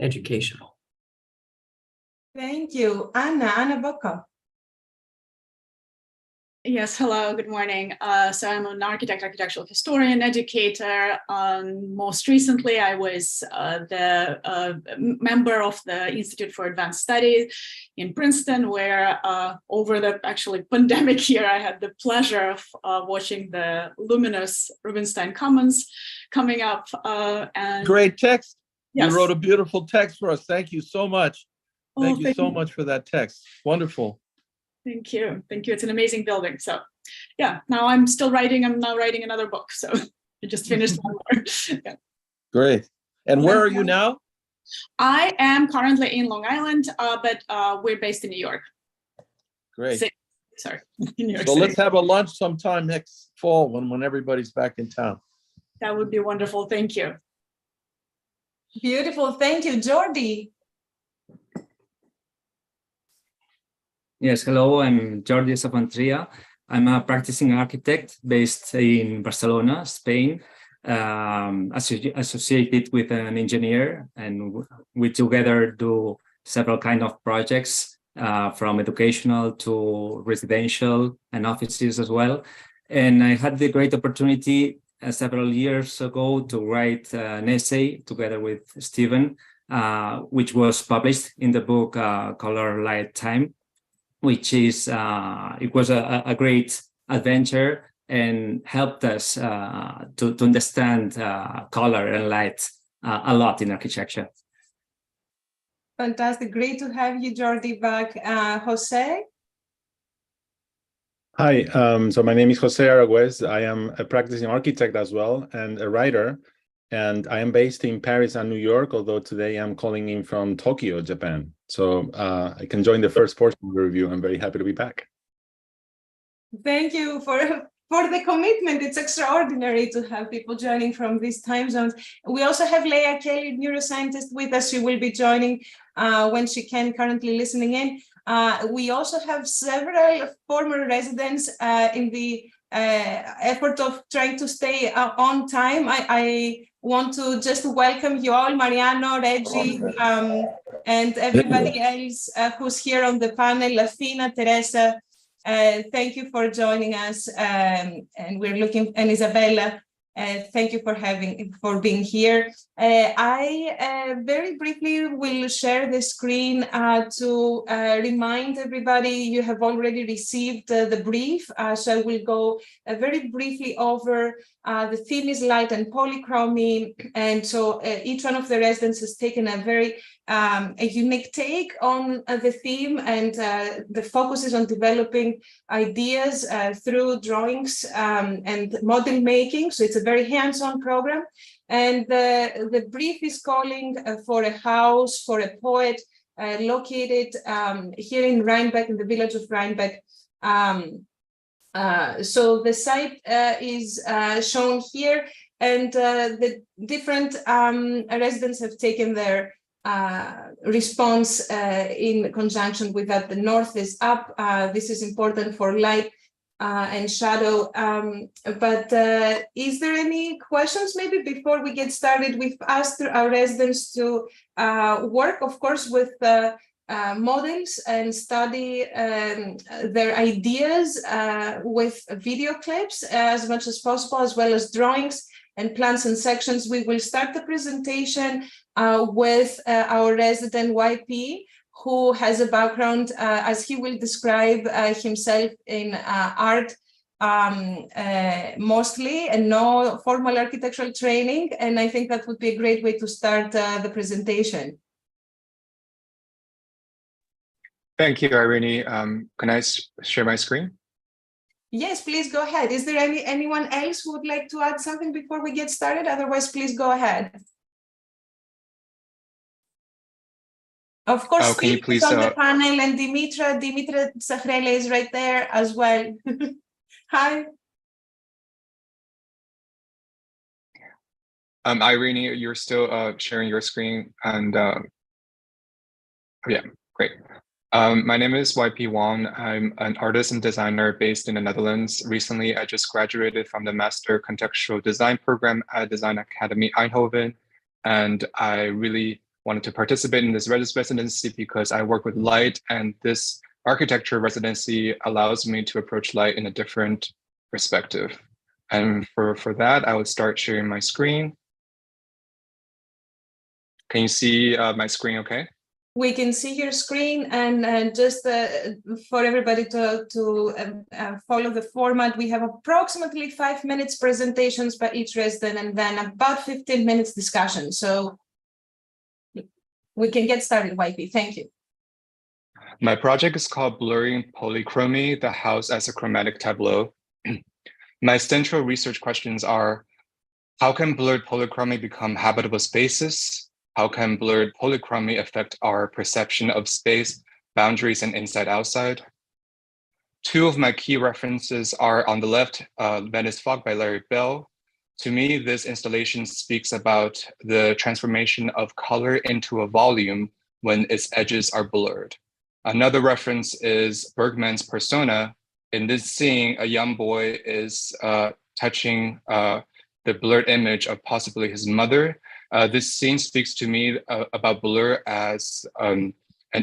educational. Thank you. Anna Bocco. Yes, hello, good morning. So I'm an architect, architectural historian, educator. Most recently, I was the member of the Institute for Advanced Studies in Princeton, where over the pandemic year, I had the pleasure of watching the luminous Rubinstein Commons coming up. And great text. Yes. You wrote a beautiful text for us. Thank you so much. Thank you so much for that text. Wonderful. Thank you. Thank you. It's an amazing building. So yeah, now I'm still writing. I'm now writing another book. So I just finished one more. Yeah. Great. And where are you now? I am currently in Long Island, but we're based in New York. Great. Sorry, in New York So City. let's have a lunch sometime next fall when everybody's back in town. That would be wonderful. Thank you. Beautiful. Thank you, Jordi. Yes, hello, I'm Jordi Savantria. I'm a practicing architect based in Barcelona, Spain, associated with an engineer, and we together do several kinds of projects from educational to residential and offices as well. And I had the great opportunity several years ago to write an essay together with Stephen, which was published in the book Color, Light, Time, which is, it was a great adventure and helped us to understand color and light a lot in architecture. Fantastic. Great to have you, Jordi, back. Jose? Hi, so my name is Jose Aragüez. I am a practicing architect as well and a writer, and I am based in Paris and New York, although today I'm calling in from Tokyo, Japan. So I can join the first portion of the review. I'm very happy to be back. Thank you for the commitment. It's extraordinary to have people joining from these time zones. We also have Leah Kelly, neuroscientist, with us. She will be joining when she can, currently listening in. We also have several former residents in the effort of trying to stay on time. I want to just welcome you all, Mariano, Reggie, and everybody else who's here on the panel, Lafina, Teresa. Thank you for joining us, and we're looking, and Isabella. Thank you for being here. I very briefly will share the screen to remind everybody you have already received the brief. So I will go very briefly over the theme is light and polychromy. And so each one of the residents has taken a very a unique take on the theme, and the focus is on developing ideas through drawings and model making. So it's a very hands-on program. And the brief is calling for a house for a poet located here in Rhinebeck, in the village of Rhinebeck. So the site is shown here, and the different residents have taken their response in conjunction with that. The north is up. This is important for light and shadow. But is there any questions maybe before we get started? We've asked our residents to work, of course, with models and study their ideas with video clips as much as possible, as well as drawings and plans and sections. We will start the presentation with our resident YP, who has a background, as he will describe himself, in art mostly, and no formal architectural training. And I think that would be a great way to start the presentation. Thank you, Irene. Can I share my screen? Yes, please go ahead. Is there anyone else who would like to add something before we get started? Otherwise, please go ahead. Of course, Steve is on the panel, and Dimitra Zahrela is right there as well. Hi. Irene, you're still sharing your screen, and yeah, great. My name is YP Wong. I'm an artist and designer based in the Netherlands. Recently, I just graduated from the Master Contextual Design program at Design Academy Eindhoven, and I really wanted to participate in this residency because I work with light, and this architecture residency allows me to approach light in a different perspective. And for that, I would start sharing my screen. Can you see my screen okay? We can see your screen, and just for everybody to follow the format, we have approximately 5 minutes presentations by each resident and then about 15 minutes discussion. So we can get started, YP. Thank you. My project is called Blurring Polychomy, the House as a Chromatic Tableau. My central research questions are, how can blurred polychromy become habitable spaces? How can blurred polychromy affect our perception of space, boundaries, and inside-outside? Two of my key references are on the left, Venice Fog by Larry Bell. To me, this installation speaks about the transformation of color into a volume when its edges are blurred. Another reference is Bergman's Persona. In this scene, a young boy is touching the blurred image of possibly his mother. This scene speaks to me about blur as an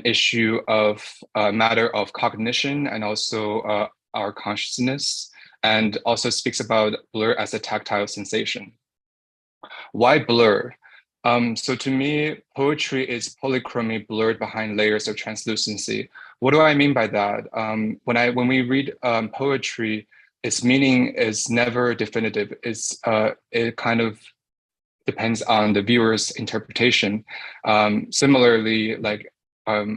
issue of matter of cognition and also our consciousness, and also speaks about blur as a tactile sensation. Why blur? So to me, poetry is polychromy blurred behind layers of translucency. What do I mean by that? When we read poetry, its meaning is never definitive. It kind of depends on the viewer's interpretation. Similarly, like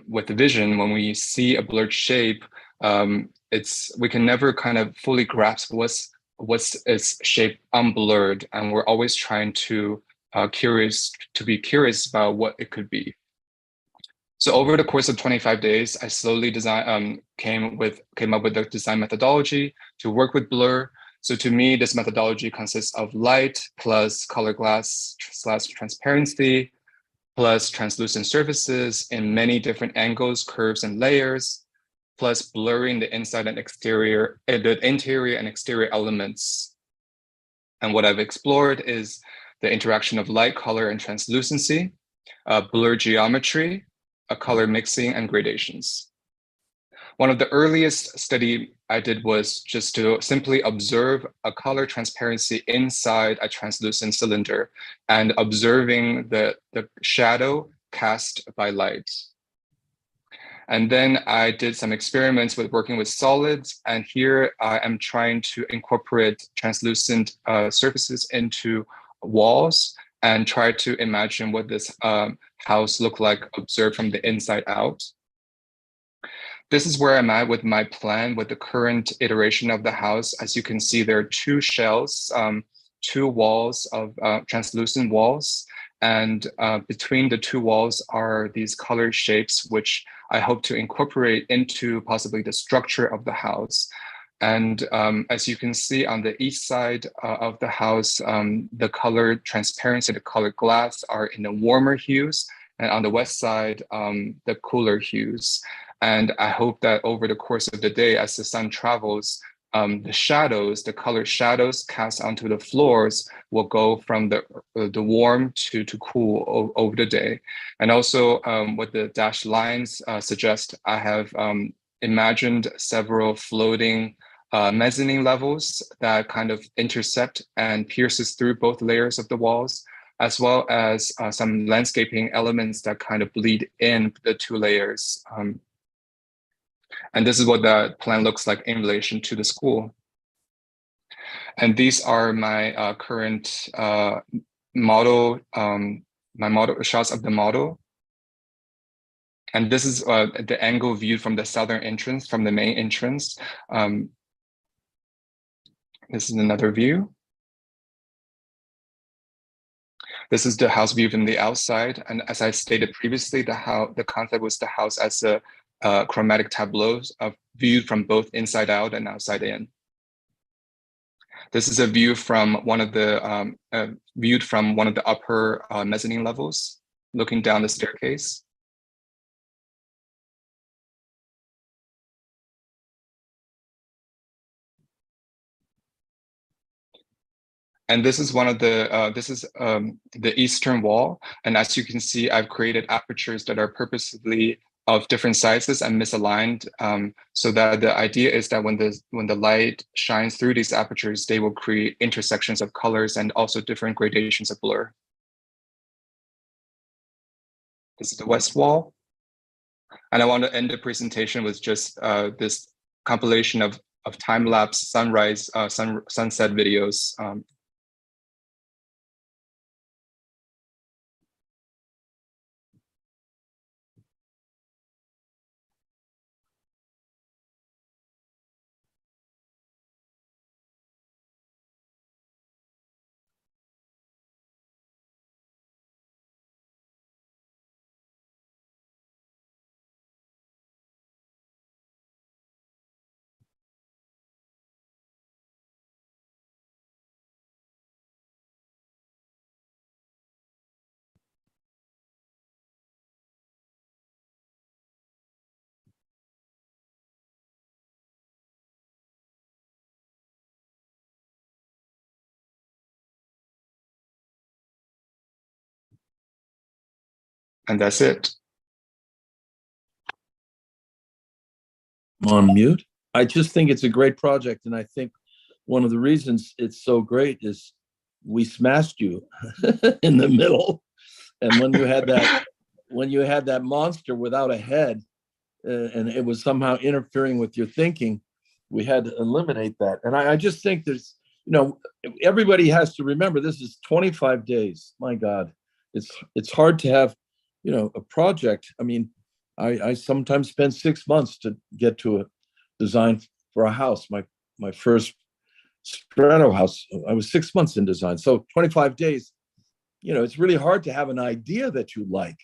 with the vision, when we see a blurred shape, we can never kind of fully grasp what's its shape unblurred, and we're always trying to be curious about what it could be. So over the course of 25 days, I slowly came up with a design methodology to work with blur. So to me, this methodology consists of light plus color glass / transparency plus translucent surfaces in many different angles, curves, and layers, plus blurring the inside and exterior, the interior and exterior elements. And what I've explored is the interaction of light, color, and translucency, blur geometry, color mixing, and gradations. One of the earliest study I did was just to simply observe a color transparency inside a translucent cylinder and observing the shadow cast by light. And then I did some experiments with working with solids, and here I am trying to incorporate translucent surfaces into walls and try to imagine what this house looked like observed from the inside out. This is where I'm at with my plan with the current iteration of the house. As you can see, there are two shells, two walls of translucent walls, and between the two walls are these colored shapes, which I hope to incorporate into possibly the structure of the house. And as you can see on the east side of the house, the color transparency, the colored glass are in the warmer hues, and on the west side, the cooler hues. And I hope that over the course of the day, as the sun travels, the shadows, the colored shadows cast onto the floors will go from the warm to cool over the day. And also what the dashed lines suggest, I have imagined several floating mezzanine levels that kind of intercept and pierces through both layers of the walls, as well as some landscaping elements that kind of bleed in the two layers. And this is what the plan looks like in relation to the school. And these are my current model, my model shots of the model. And this is the angle viewed from the southern entrance, from the main entrance. This is another view. This is the house view from the outside. And as I stated previously, the concept was the house as a chromatic tableaus viewed from both inside out and outside in. This is a view from one of the upper mezzanine levels, looking down the staircase. And this is one of the, the eastern wall. And as you can see, I've created apertures that are purposely of different sizes and misaligned, so that the idea is that when the light shines through these apertures, they will create intersections of colors and also different gradations of blur. This is the west wall. And I want to end the presentation with just this compilation of time-lapse sunrise, sunset videos. And that's it. I'm on mute. I just think it's a great project, and I think one of the reasons it's so great is we smashed you in the middle, and when you had that monster without a head, and it was somehow interfering with your thinking, we had to eliminate that. And I just think there's, everybody has to remember this is 25 days. My God, it's hard to have, a project. I mean, I sometimes spend 6 months to get to a design for a house. My first Strato house, I was 6 months in design. So 25 days, it's really hard to have an idea that you like.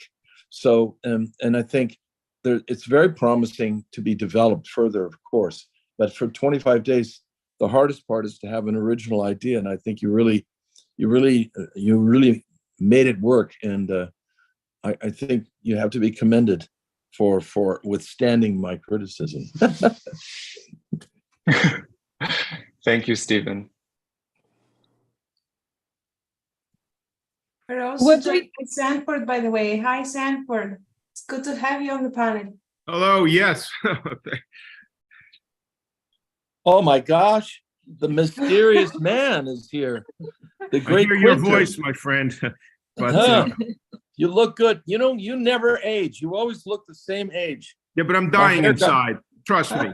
So, and I think it's very promising to be developed further, of course. But for 25 days, the hardest part is to have an original idea. And I think you really made it work. And I think you have to be commended for withstanding my criticism. Thank you, Stephen. We're also joined by Sanford, by the way. Hi, Sanford. It's good to have you on the panel. Hello, yes. Oh my gosh, the mysterious man is here. The great I hear your Quintus. voice, my friend. But you look good. You never age. You always look the same age. yeah, but I'm dying inside. Trust me.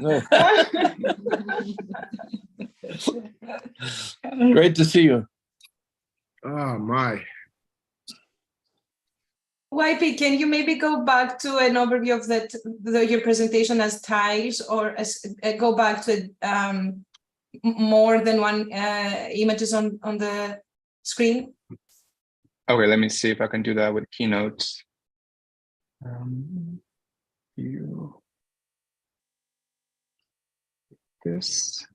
Great to see you. Oh my. YP, can you maybe go back to an overview of your presentation as tiles, or go back to more than one images on the screen? Okay, let me see if I can do that with Keynote. This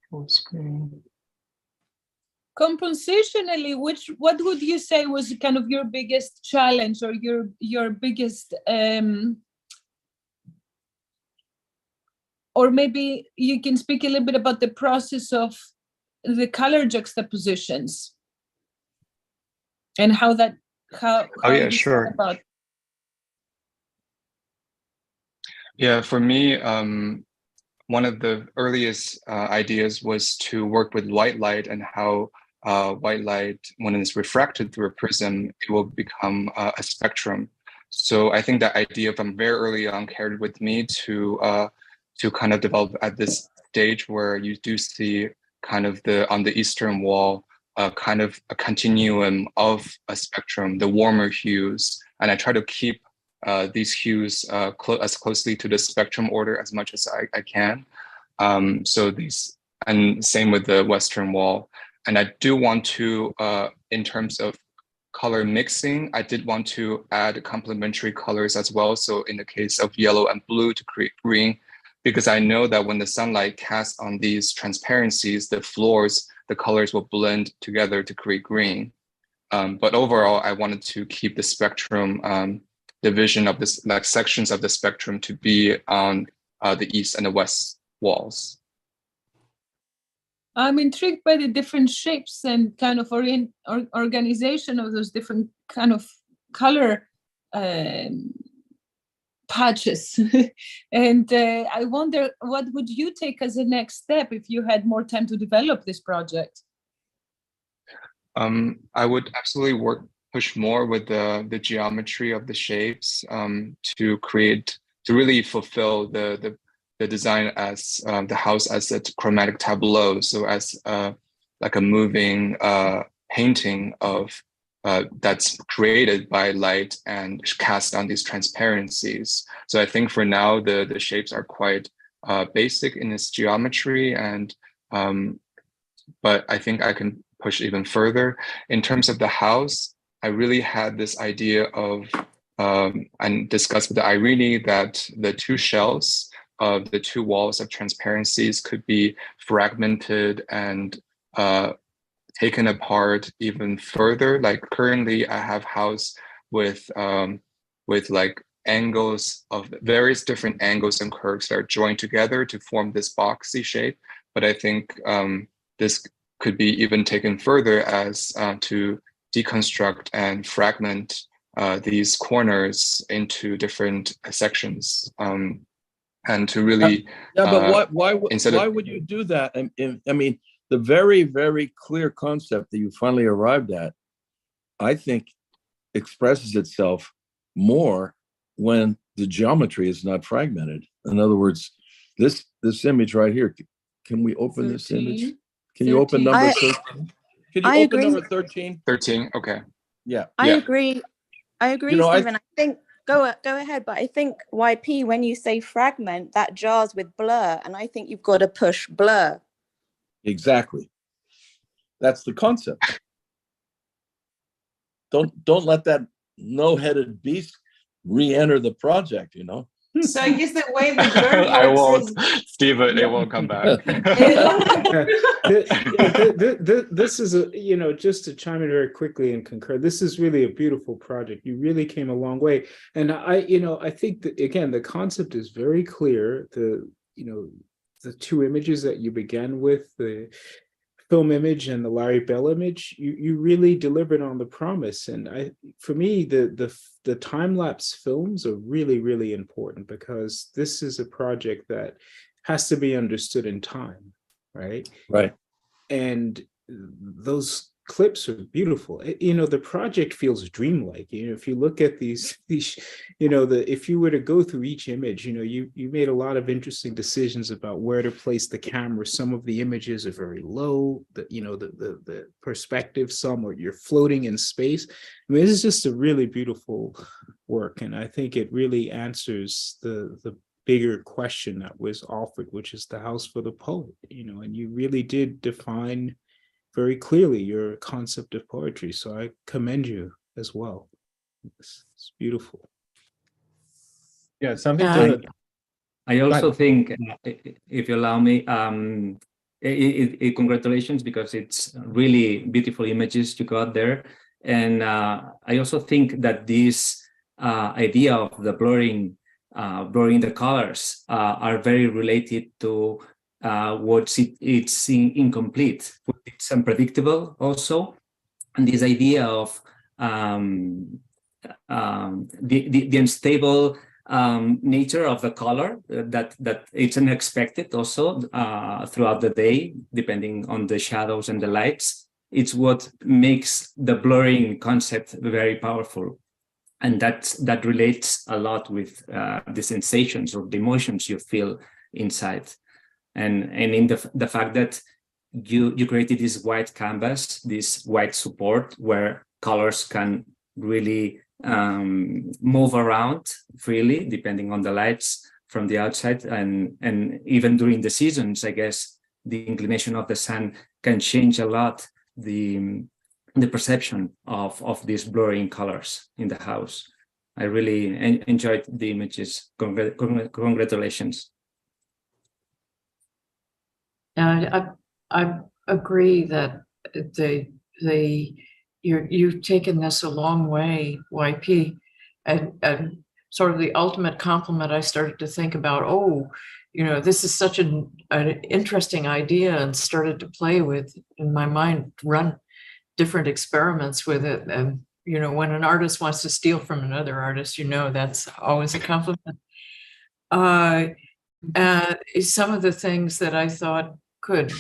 full screen. Compositionally, what would you say was kind of your biggest challenge, or your biggest or maybe you can speak a little bit about the process of the color juxtapositions and how oh yeah, sure. About. Yeah, for me, one of the earliest ideas was to work with white light, and how white light, when it's refracted through a prism, it will become a spectrum. So I think that idea from very early on carried with me to kind of develop at this stage where you do see kind of on the eastern wall, kind of a continuum of a spectrum, the warmer hues, and I try to keep these hues as closely to the spectrum order as much as I can. So these, and same with the western wall. And I do want to, in terms of color mixing, I did want to add complementary colors as well. So in the case of yellow and blue to create green, because I know that when the sunlight casts on these transparencies, the floors, the colors will blend together to create green. But overall, I wanted to keep the spectrum division of this, like sections of the spectrum, to be on the east and the west walls. I'm intrigued by the different shapes and kind of organization of those different kind of color patches. And I wonder, what would you take as a next step if you had more time to develop this project? I would absolutely push more with the geometry of the shapes to really fulfill the design as the house as a chromatic tableau, so as like a moving painting of that's created by light and cast on these transparencies. So I think for now the shapes are quite basic in its geometry, and but I think I can push even further. In terms of the house, I really had this idea of and discussed with Irene that the two shells of the two walls of transparencies could be fragmented and taken apart even further. Like currently I have house with like angles of various different angles and curves that are joined together to form this boxy shape. But I think this could be even taken further as to deconstruct and fragment these corners into different sections, and to really but why would you do that? I mean, the very, very clear concept that you finally arrived at, I think, expresses itself more when the geometry is not fragmented. In other words, this image right here. Can we open 13, this image? Can you open number 13? Can you open agree. Number 13? 13, okay. Yeah. I agree. I agree, you know, Stephen. I think go ahead, but I think YP, when you say fragment, that jars with blur, and I think you've got to push blur. Exactly. That's the concept. Don't let that no-headed beast re-enter the project, you know. So I guess the way the blur works I won't, Stephen, it won't come back. This is just to chime in very quickly and concur, this is really a beautiful project. You really came a long way. And I think that, again, the concept is very clear. The two images that you began with, the film image and the Larry Bell image, you really delivered on the promise. And for me, the time-lapse films are really, really important, because this is a project that has to be understood in time, right? Right. And those clips are beautiful. The project feels dreamlike. If you look at these, if you were to go through each image, you made a lot of interesting decisions about where to place the camera. Some of the images are very low, the perspective, some, or you're floating in space. I mean, this is just a really beautiful work. And I think it really answers the bigger question that was offered, which is the house for the poet, and you really did define very clearly your concept of poetry. So I commend you as well. It's beautiful. Yeah, something to... I also think, if you allow me, congratulations, because it's really beautiful images you got there. And I also think that this idea of the blurring the colors are very related to it's incomplete. It's unpredictable also, and this idea of the unstable nature of the color, that it's unexpected also throughout the day, depending on the shadows and the lights. It's what makes the blurring concept very powerful, and that relates a lot with the sensations or the emotions you feel inside. And in the fact that you created this white canvas, this white support where colors can really move around freely depending on the lights from the outside, and even during the seasons, I guess the inclination of the sun can change a lot the perception of these blurring colors in the house. I really enjoyed the images. Congratulations. And I agree that you've taken this a long way, YP, and sort of the ultimate compliment. I started to think about, this is such an interesting idea, and started to play with, in my mind, run different experiments with it. And, when an artist wants to steal from another artist, that's always a compliment. And some of the things that I thought could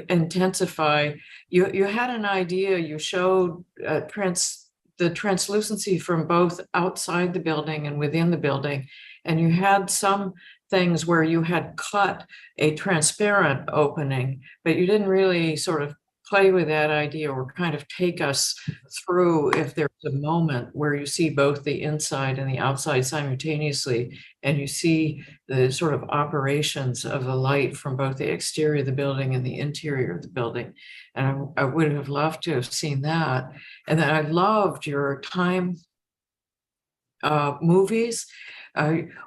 intensify, you had an idea, you showed the translucency from both outside the building and within the building. And you had some things where you had cut a transparent opening, but you didn't really sort of play with that idea or kind of take us through if there's a moment where you see both the inside and the outside simultaneously, and you see the sort of operations of the light from both the exterior of the building and the interior of the building. And I would have loved to have seen that. And then I loved your time movies.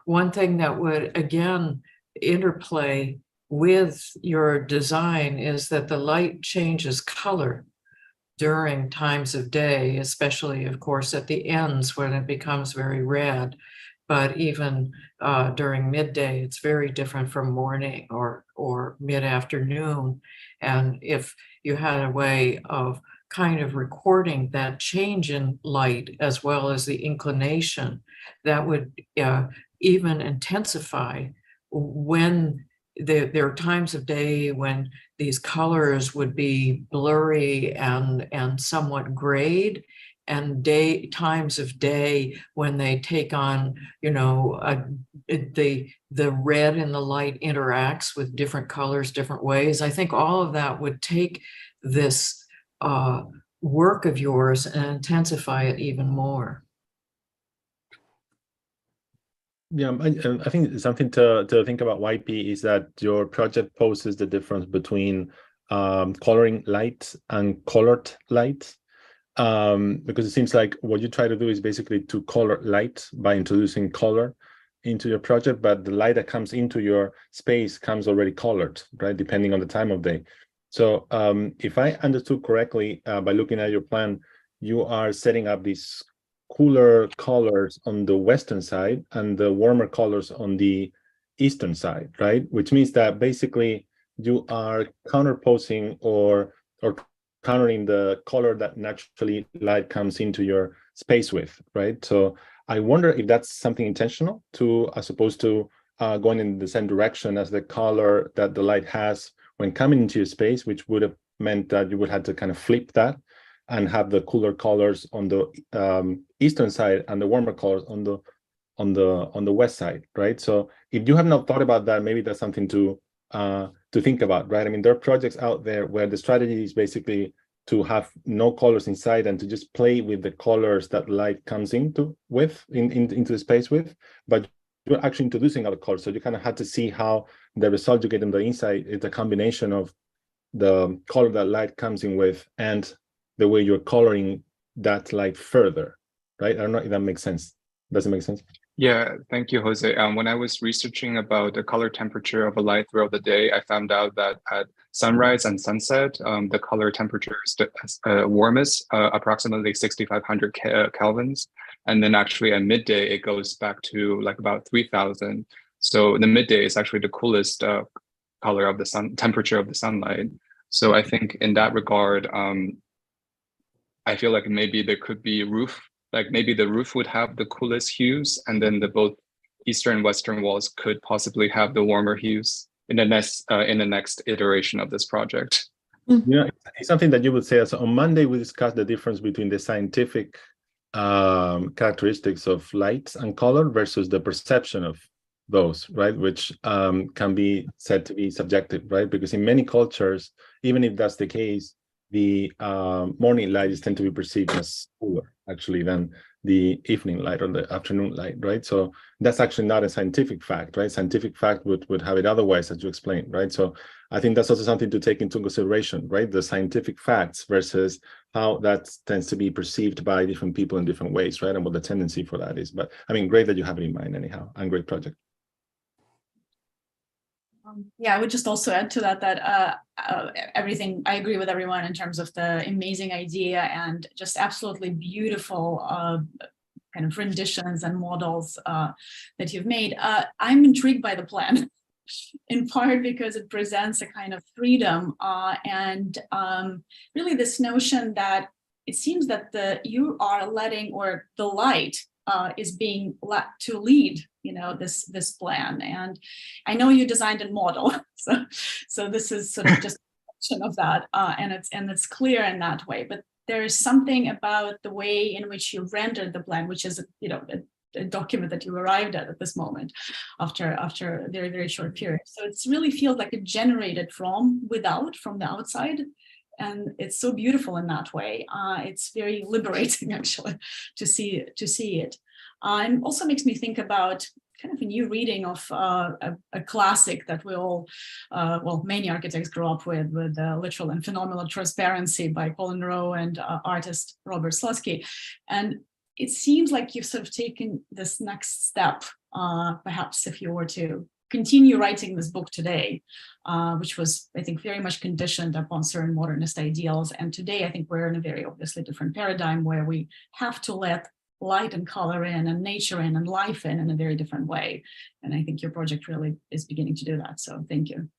One thing that would, again, interplay with your design is that the light changes color during times of day, especially, of course, at the ends when it becomes very red. But even during midday, it's very different from morning or mid-afternoon. And if you had a way of kind of recording that change in light as well as the inclination, that would even intensify when there are times of day when these colors would be blurry and somewhat grayed, and times of day when they take on, the red in the light interacts with different colors, different ways. I think all of that would take this work of yours and intensify it even more. Yeah, I think something to think about, YP, is that your project poses the difference between coloring light and colored light, because it seems like what you try to do is basically to color light by introducing color into your project, but the light that comes into your space comes already colored, right, depending on the time of day. So if I understood correctly, by looking at your plan, you are setting up these cooler colors on the western side and the warmer colors on the eastern side, right? Which means that basically you are counterposing or countering the color that naturally light comes into your space with, right? So I wonder if that's something intentional, as opposed to going in the same direction as the color that the light has when coming into your space, which would have meant that you would have to kind of flip that and have the cooler colors on the eastern side and the warmer colors on the west side, right? So if you have not thought about that, maybe that's something to think about, right? I mean, there are projects out there where the strategy is basically to have no colors inside and to just play with the colors that light comes into the space with, but you're actually introducing other colors. So you kind of have to see how the result you get in the inside is a combination of the color that light comes in with and the way you're coloring that light further, right? I don't know if that makes sense. Does it make sense? Yeah, thank you, Jose. When I was researching about the color temperature of a light throughout the day, I found out that at sunrise and sunset, the color temperature is warmest, approximately 6,500 kelvins. And then actually at midday, it goes back to like about 3,000. So the midday is actually the coolest color of the temperature of the sunlight. So I think in that regard, I feel like maybe there could be maybe the roof would have the coolest hues, and then both eastern and western walls could possibly have the warmer hues in the next iteration of this project. Yeah, it's something that you would say. So on Monday, we discussed the difference between the scientific characteristics of light and color versus the perception of those, right? Which can be said to be subjective, right? Because in many cultures, even if that's the case, the morning light is tend to be perceived as cooler actually than the evening light or the afternoon light, right? So that's actually not a scientific fact, right? Scientific fact would have it otherwise, as you explained, right? So I think that's also something to take into consideration, right? The scientific facts versus how that tends to be perceived by different people in different ways, right? And what the tendency for that is. But I mean, great that you have it in mind anyhow, and great project. Yeah, I would just also add to that everything, I agree with everyone in terms of the amazing idea and just absolutely beautiful kind of renditions and models that you've made. I'm intrigued by the plan. in part because it presents a kind of freedom and really this notion that it seems that you are letting, or the light is being let to lead, this plan. And I know you designed a model, so this is sort of just of that, and it's clear in that way. But there is something about the way in which you rendered the plan, which is a document that you arrived at this moment after a very, very short period. So it's really feels like it generated from the outside, and it's so beautiful in that way. It's very liberating actually to see it, and also makes me think about kind of a new reading of a classic that we all, many architects grew up with Literal and Phenomenal Transparency by Colin Rowe and artist Robert Slutsky. And it seems like you've sort of taken this next step, perhaps if you were to continue writing this book today, which was, I think, very much conditioned upon certain modernist ideals. And today, I think we're in a very obviously different paradigm where we have to let light and color in and nature in and life in a very different way. And I think your project really is beginning to do that. So thank you.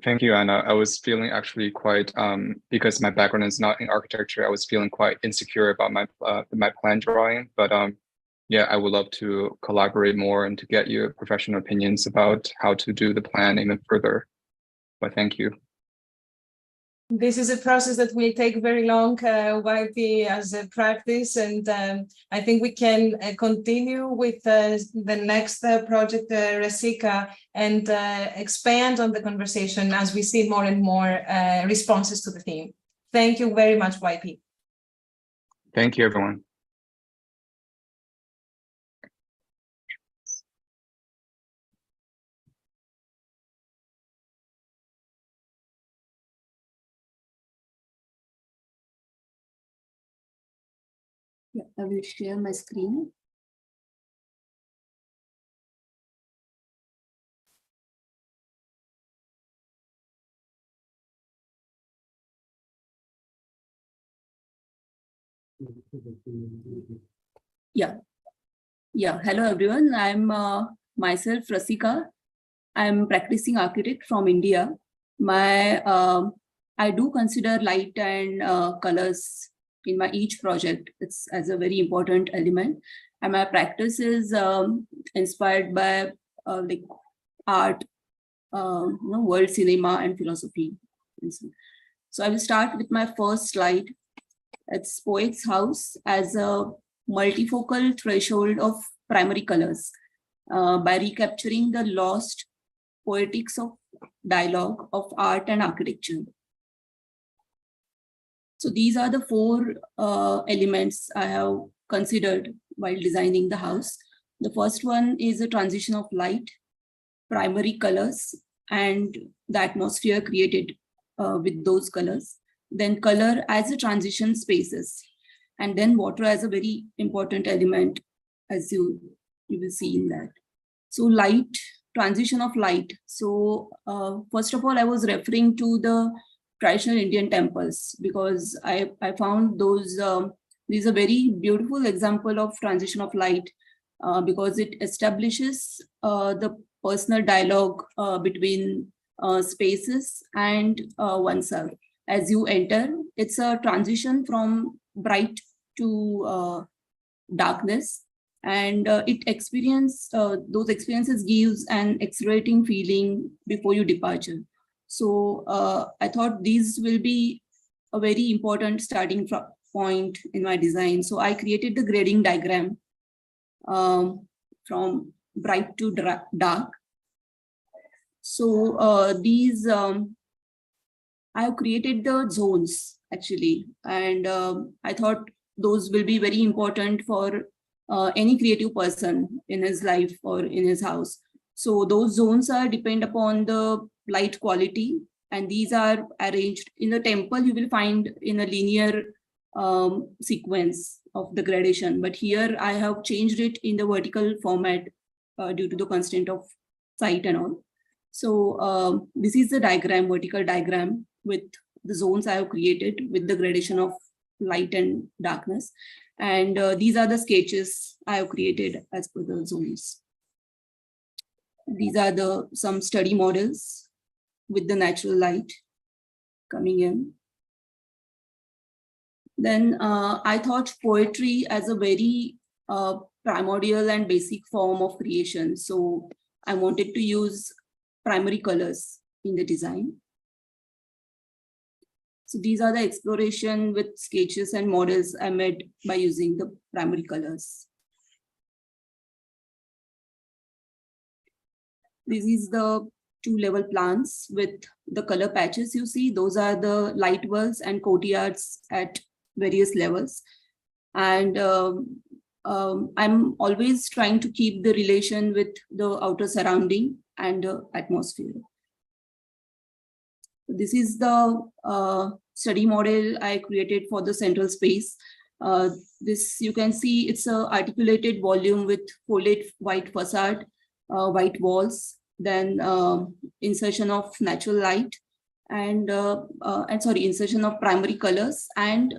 Thank you, Anna. I was feeling actually quite, because my background is not in architecture, I was feeling quite insecure about my plan drawing. But yeah, I would love to collaborate more and to get your professional opinions about how to do the plan even further. But thank you. This is a process that will take very long, YP, as a practice, and I think we can continue with the next project, Rasika, and expand on the conversation as we see more and more responses to the theme. Thank you very much, YP. Thank you, everyone. Yeah, I will share my screen. Yeah. Hello, everyone. I'm myself, Rasika. I'm practicing architect from India. I do consider light and colors in my each project. It's as a very important element, and my practice is inspired by like art, world cinema, and philosophy. So I will start with my first slide. It's Poet's House as a multifocal threshold of primary colors by recapturing the lost poetics of dialogue of art and architecture. So these are the four elements I have considered while designing the house. The first one is a transition of light, primary colors, and the atmosphere created with those colors. Then color as a transition spaces, and then water as a very important element, as you will see in that. So light, transition of light. So first of all, I was referring to the traditional Indian temples because I found those, these are very beautiful example of transition of light because it establishes the personal dialogue between spaces and oneself. As you enter, it's a transition from bright to darkness, and those experiences gives an exhilarating feeling before your departure. So I thought these will be a very important starting point in my design. So I created the grading diagram from bright to dark. So these I have created the zones actually, and I thought those will be very important for any creative person in his life or in his house. So those zones are depend upon the light quality, and these are arranged in the temple. You will find in a linear sequence of the gradation, but here I have changed it in the vertical format due to the constraint of sight and all. So this is the diagram, vertical diagram with the zones I have created with the gradation of light and darkness. And these are the sketches I have created as per the zones. These are some study models with the natural light coming in. Then I thought poetry as a very primordial and basic form of creation. So I wanted to use primary colors in the design. So these are the exploration with sketches and models I made by using the primary colors. This is the 2-level plants with the color patches you see. Those are the light wells and courtyards at various levels. And I'm always trying to keep the relation with the outer surrounding and atmosphere. This is the study model I created for the central space. This you can see it's a articulated volume with folded white facade, white walls, then insertion of natural light and insertion of primary colors and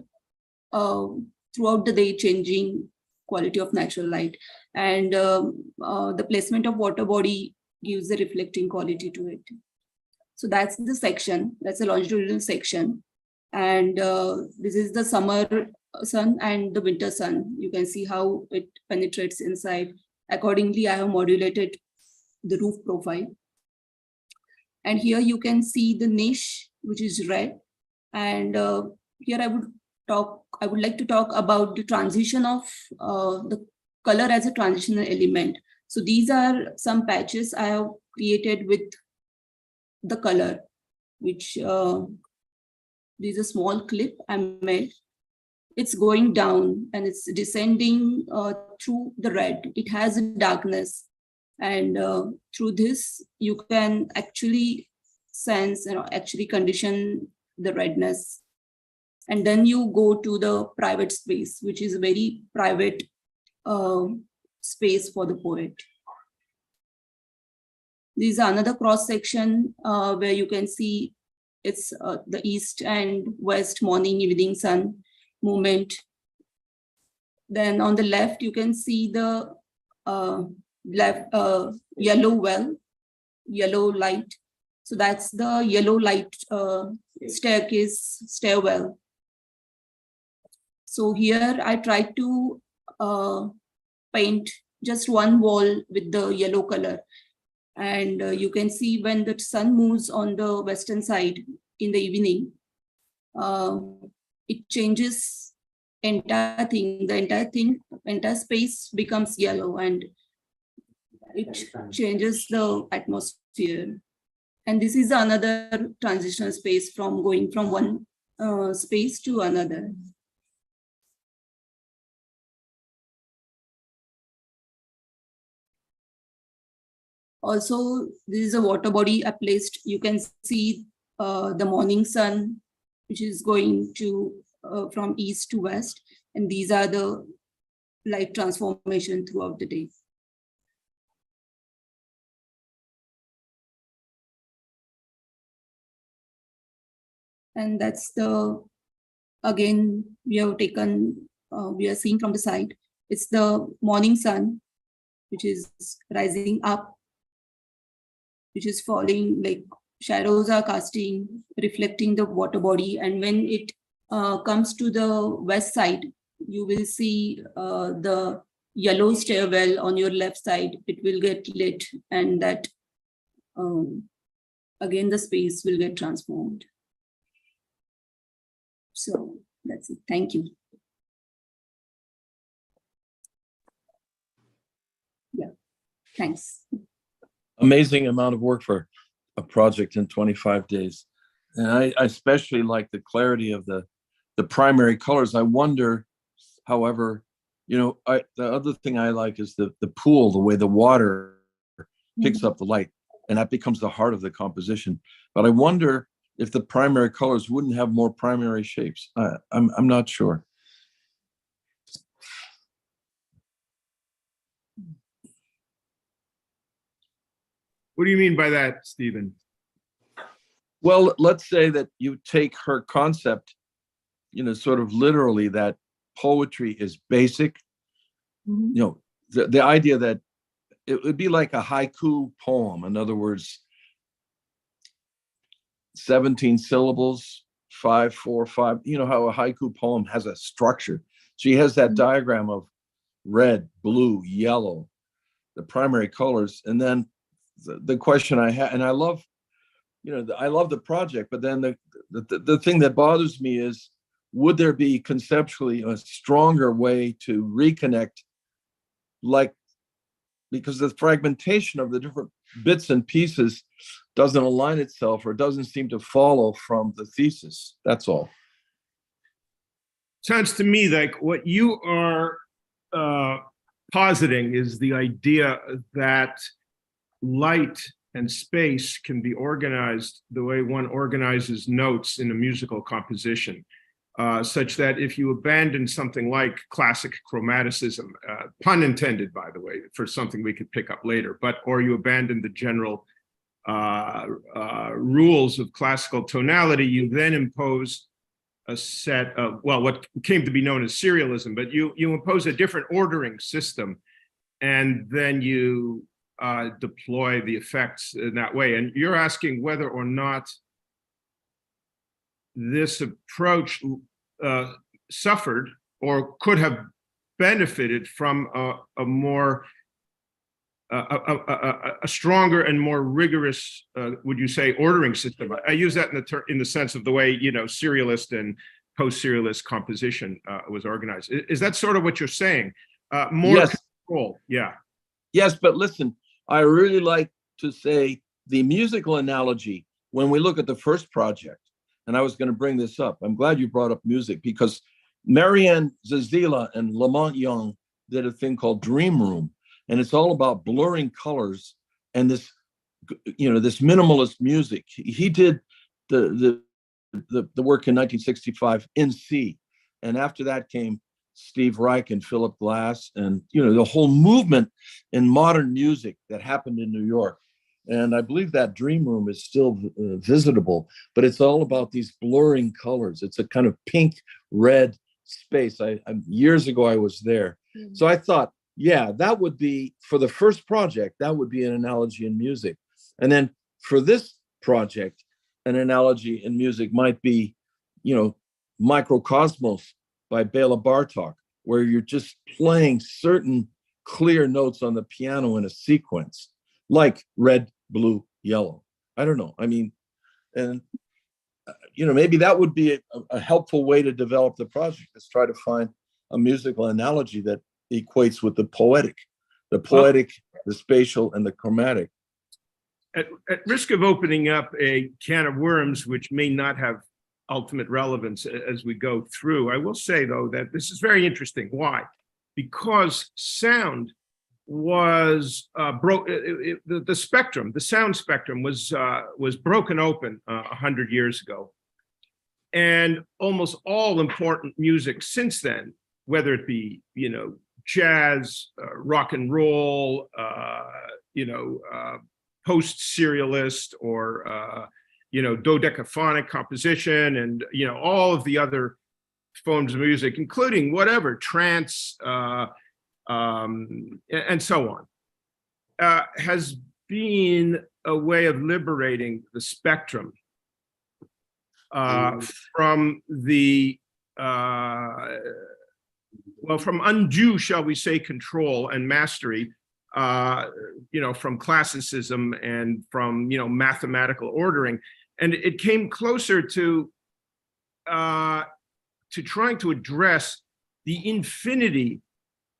throughout the day changing quality of natural light. And the placement of water body gives a reflecting quality to it. So that's the section, that's a longitudinal section. And this is the summer sun and the winter sun. You can see how it penetrates inside. Accordingly, I have modulated the roof profile. And here you can see the niche, which is red. And here I would like to talk about the transition of the color as a transitional element. So these are some patches I have created with the color, which there's a small clip I made. It's going down and it's descending through the red. It has a darkness. And through this, you can actually sense, actually condition the redness. And then you go to the private space, which is a very private space for the poet. This is another cross section where you can see it's the east and west morning, evening sun movement. Then on the left, you can see the yellow well, yellow light. So that's the yellow light staircase, stairwell. So here I tried to paint just one wall with the yellow color. And you can see when the sun moves on the western side in the evening, it changes entire thing. The entire space becomes yellow and it changes the atmosphere. And this is another transitional space from going from one space to another. Also, this is a water body I placed. You can see the morning sun, which is going to from east to west. And these are the light transformation throughout the day. And that's again, we are seeing from the side. It's the morning sun, which is rising up, which is falling, like shadows are casting, reflecting the water body. And when it comes to the west side, you will see the yellow stairwell on your left side. It will get lit, and that again, the space will get transformed. So that's it. Thank you. Yeah, thanks. Amazing amount of work for a project in 25 days. And I especially like the clarity of the primary colors. I wonder, however, the other thing I like is the pool, the way the water picks up the light, and that becomes the heart of the composition. But I wonder if the primary colors wouldn't have more primary shapes. I'm not sure. What do you mean by that, Stephen? Well, let's say that you take her concept sort of literally that poetry is basic. The idea that it would be like a haiku poem. In other words, 17 syllables, 5, 4, 5. You know how a haiku poem has a structure. She has that diagram of red, blue, yellow, the primary colors. And then the question I had, and I love, I love the project, but then the thing that bothers me is, would there be conceptually a stronger way to reconnect, because the fragmentation of the different bits and pieces doesn't align itself or doesn't seem to follow from the thesis. That's all. Sounds to me like what you are positing is the idea that light and space can be organized the way one organizes notes in a musical composition, such that if you abandon something like classic chromaticism, pun intended, by the way, for something we could pick up later, or you abandon the general rules of classical tonality, you then impose a set of, what came to be known as serialism, but you impose a different ordering system, and then you deploy the effects in that way. And you're asking whether or not this approach suffered or could have benefited from a more a stronger and more rigorous, would you say, ordering system. I use that in the sense of the way, serialist and post-serialist composition was organized. Is that sort of what you're saying? More yes. Control, yeah. Yes, but listen, I really like to say the musical analogy when we look at the first project, and I was going to bring this up. I'm glad you brought up music, because Marianne Zazila and Lamont Young did a thing called Dream Room, and it's all about blurring colors and this, this minimalist music. He did the work in 1965 in C, and after that came Steve Reich and Philip Glass, and the whole movement in modern music that happened in New York. And I believe that Dream Room is still visitable, but it's all about these blurring colors. It's a kind of pink red space. Years ago I was there, so I thought, yeah, that would be, for the first project, that would be an analogy in music. And then for this project, an analogy in music might be, Microcosmos by Bela Bartok, where you're just playing certain clear notes on the piano in a sequence, like red, blue, yellow. I don't know. I mean, and maybe that would be a helpful way to develop the project, is try to find a musical analogy that equates with the poetic, the spatial, and the chromatic. At risk of opening up a can of worms, which may not have ultimate relevance as we go through, I will say, though, that this is very interesting. Why? Because sound was the spectrum, the sound spectrum was broken open 100 years ago, and almost all important music since then, whether it be jazz, rock and roll, post-serialist, or dodecaphonic composition, and all of the other forms of music, including whatever trance, and so on, has been a way of liberating the spectrum from the from undue, shall we say, control and mastery, from classicism and from mathematical ordering, and it came closer to trying to address the infinity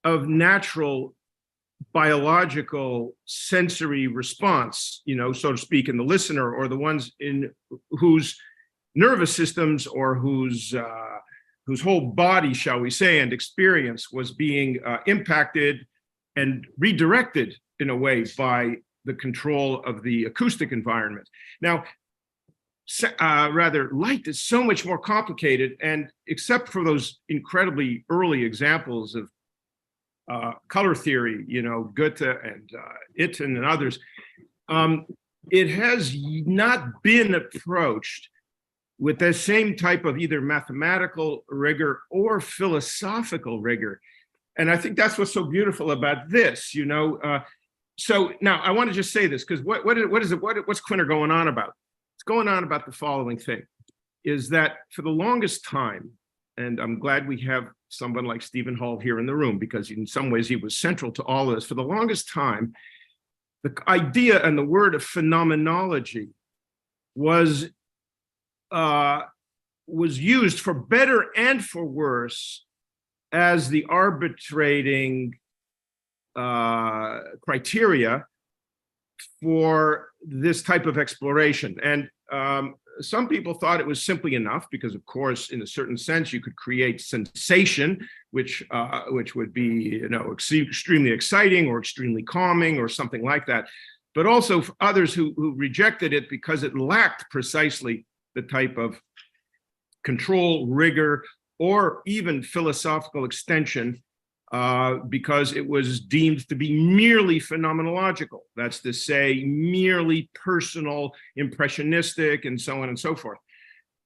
of natural biological sensory response, so to speak, in the listener, or the ones in whose nervous systems, or whose whole body, shall we say, and experience was being impacted and redirected in a way by the control of the acoustic environment. Now, light is so much more complicated, and except for those incredibly early examples of color theory, Goethe and Itten and others, it has not been approached with the same type of either mathematical rigor or philosophical rigor. And I think that's what's so beautiful about this, you know. So now I want to just say this, because what's Quinter going on about? It's going on about the following thing, is that for the longest time, and I'm glad we have someone like Stephen Hall here in the room, because in some ways he was central to all of this. For the longest time, the idea and the word of phenomenology was used for better and for worse as the arbitrating criteria for this type of exploration. And some people thought it was simply enough because, of course, in a certain sense, you could create sensation, which would be, you know, extremely exciting or extremely calming or something like that. But also for others who rejected it because it lacked precisely the type of control, rigor, or even philosophical extension, because it was deemed to be merely phenomenological. That's to say, merely personal, impressionistic, and so on and so forth.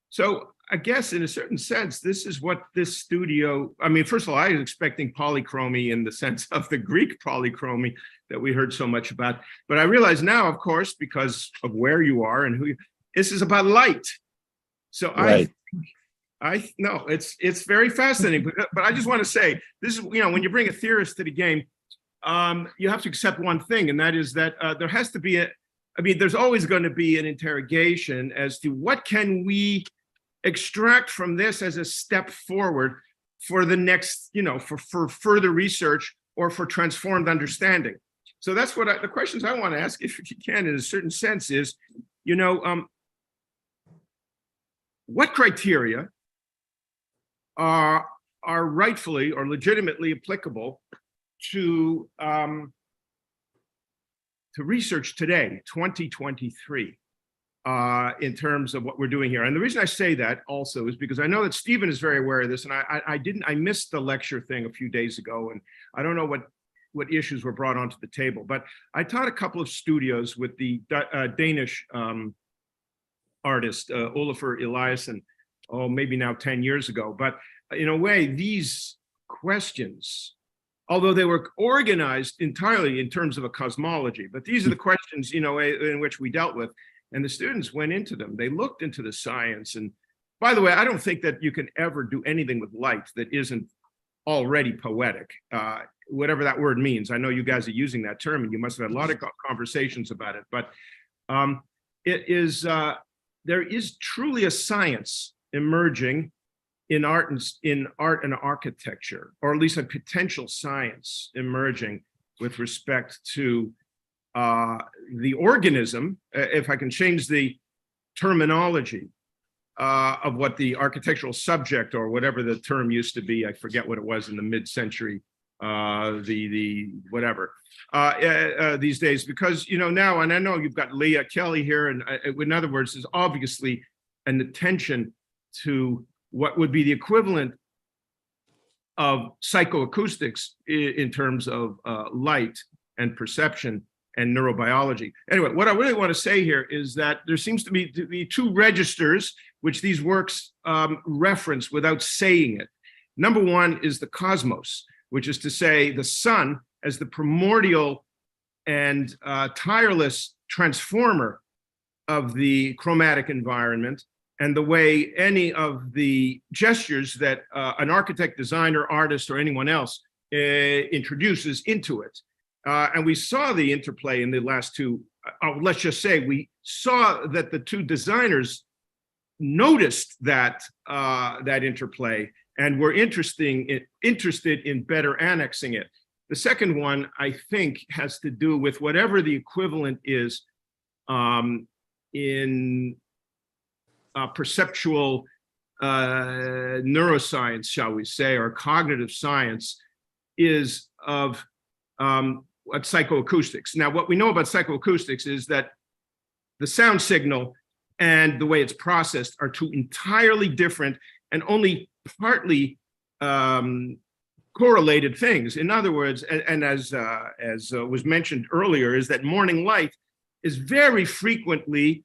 So I guess in a certain sense, this is what this studio, I mean, first of all, I was expecting polychromy in the sense of the Greek polychromy that we heard so much about. But I realize now, of course, because of where you are and who you, this is about light. So Right. I no, it's very fascinating, but I just want to say this is, you know, when you bring a theorist to the game, you have to accept one thing, and that is that there has to be there's always going to be an interrogation as to what can we extract from this as a step forward for the next, you know, for further research or for transformed understanding. So that's what the questions I want to ask, if you can, in a certain sense, is, you know, what criteria are rightfully or legitimately applicable to research today, 2023, in terms of what we're doing here. And the reason I say that also is because I know that Stephen is very aware of this, and I missed the lecture thing a few days ago, and I don't know what issues were brought onto the table, but I taught a couple of studios with the Danish artist, Olafur Eliasson, maybe now 10 years ago. But in a way, these questions, although they were organized entirely in terms of a cosmology, but these are the questions, you know, in which we dealt with, and the students went into them. They looked into the science. And by the way, I don't think that you can ever do anything with light that isn't already poetic, whatever that word means. I know you guys are using that term, and you must have had a lot of conversations about it, but there is truly a science emerging in art and architecture, or at least a potential science emerging with respect to the organism, if I can change the terminology of what the architectural subject, or whatever the term used to be, I forget what it was in the mid-century, the whatever, these days, because, you know, now, and I know you've got Leah Kelly here, and in other words, there's obviously an attention to what would be the equivalent of psychoacoustics in terms of light and perception and neurobiology. Anyway, what I really want to say here is that there seems to be two registers which these works reference without saying it. Number one is the cosmos, which is to say the sun as the primordial and tireless transformer of the chromatic environment, and the way any of the gestures that an architect, designer, artist, or anyone else introduces into it. And we saw the interplay in the last two, let's just say, we saw that the two designers noticed that interplay and were interested in better annexing it. The second one, I think, has to do with whatever the equivalent is in perceptual neuroscience, shall we say, or cognitive science, is of psychoacoustics. Now, what we know about psychoacoustics is that the sound signal and the way it's processed are two entirely different and only partly correlated things. In other words, and as was mentioned earlier, is that morning light is very frequently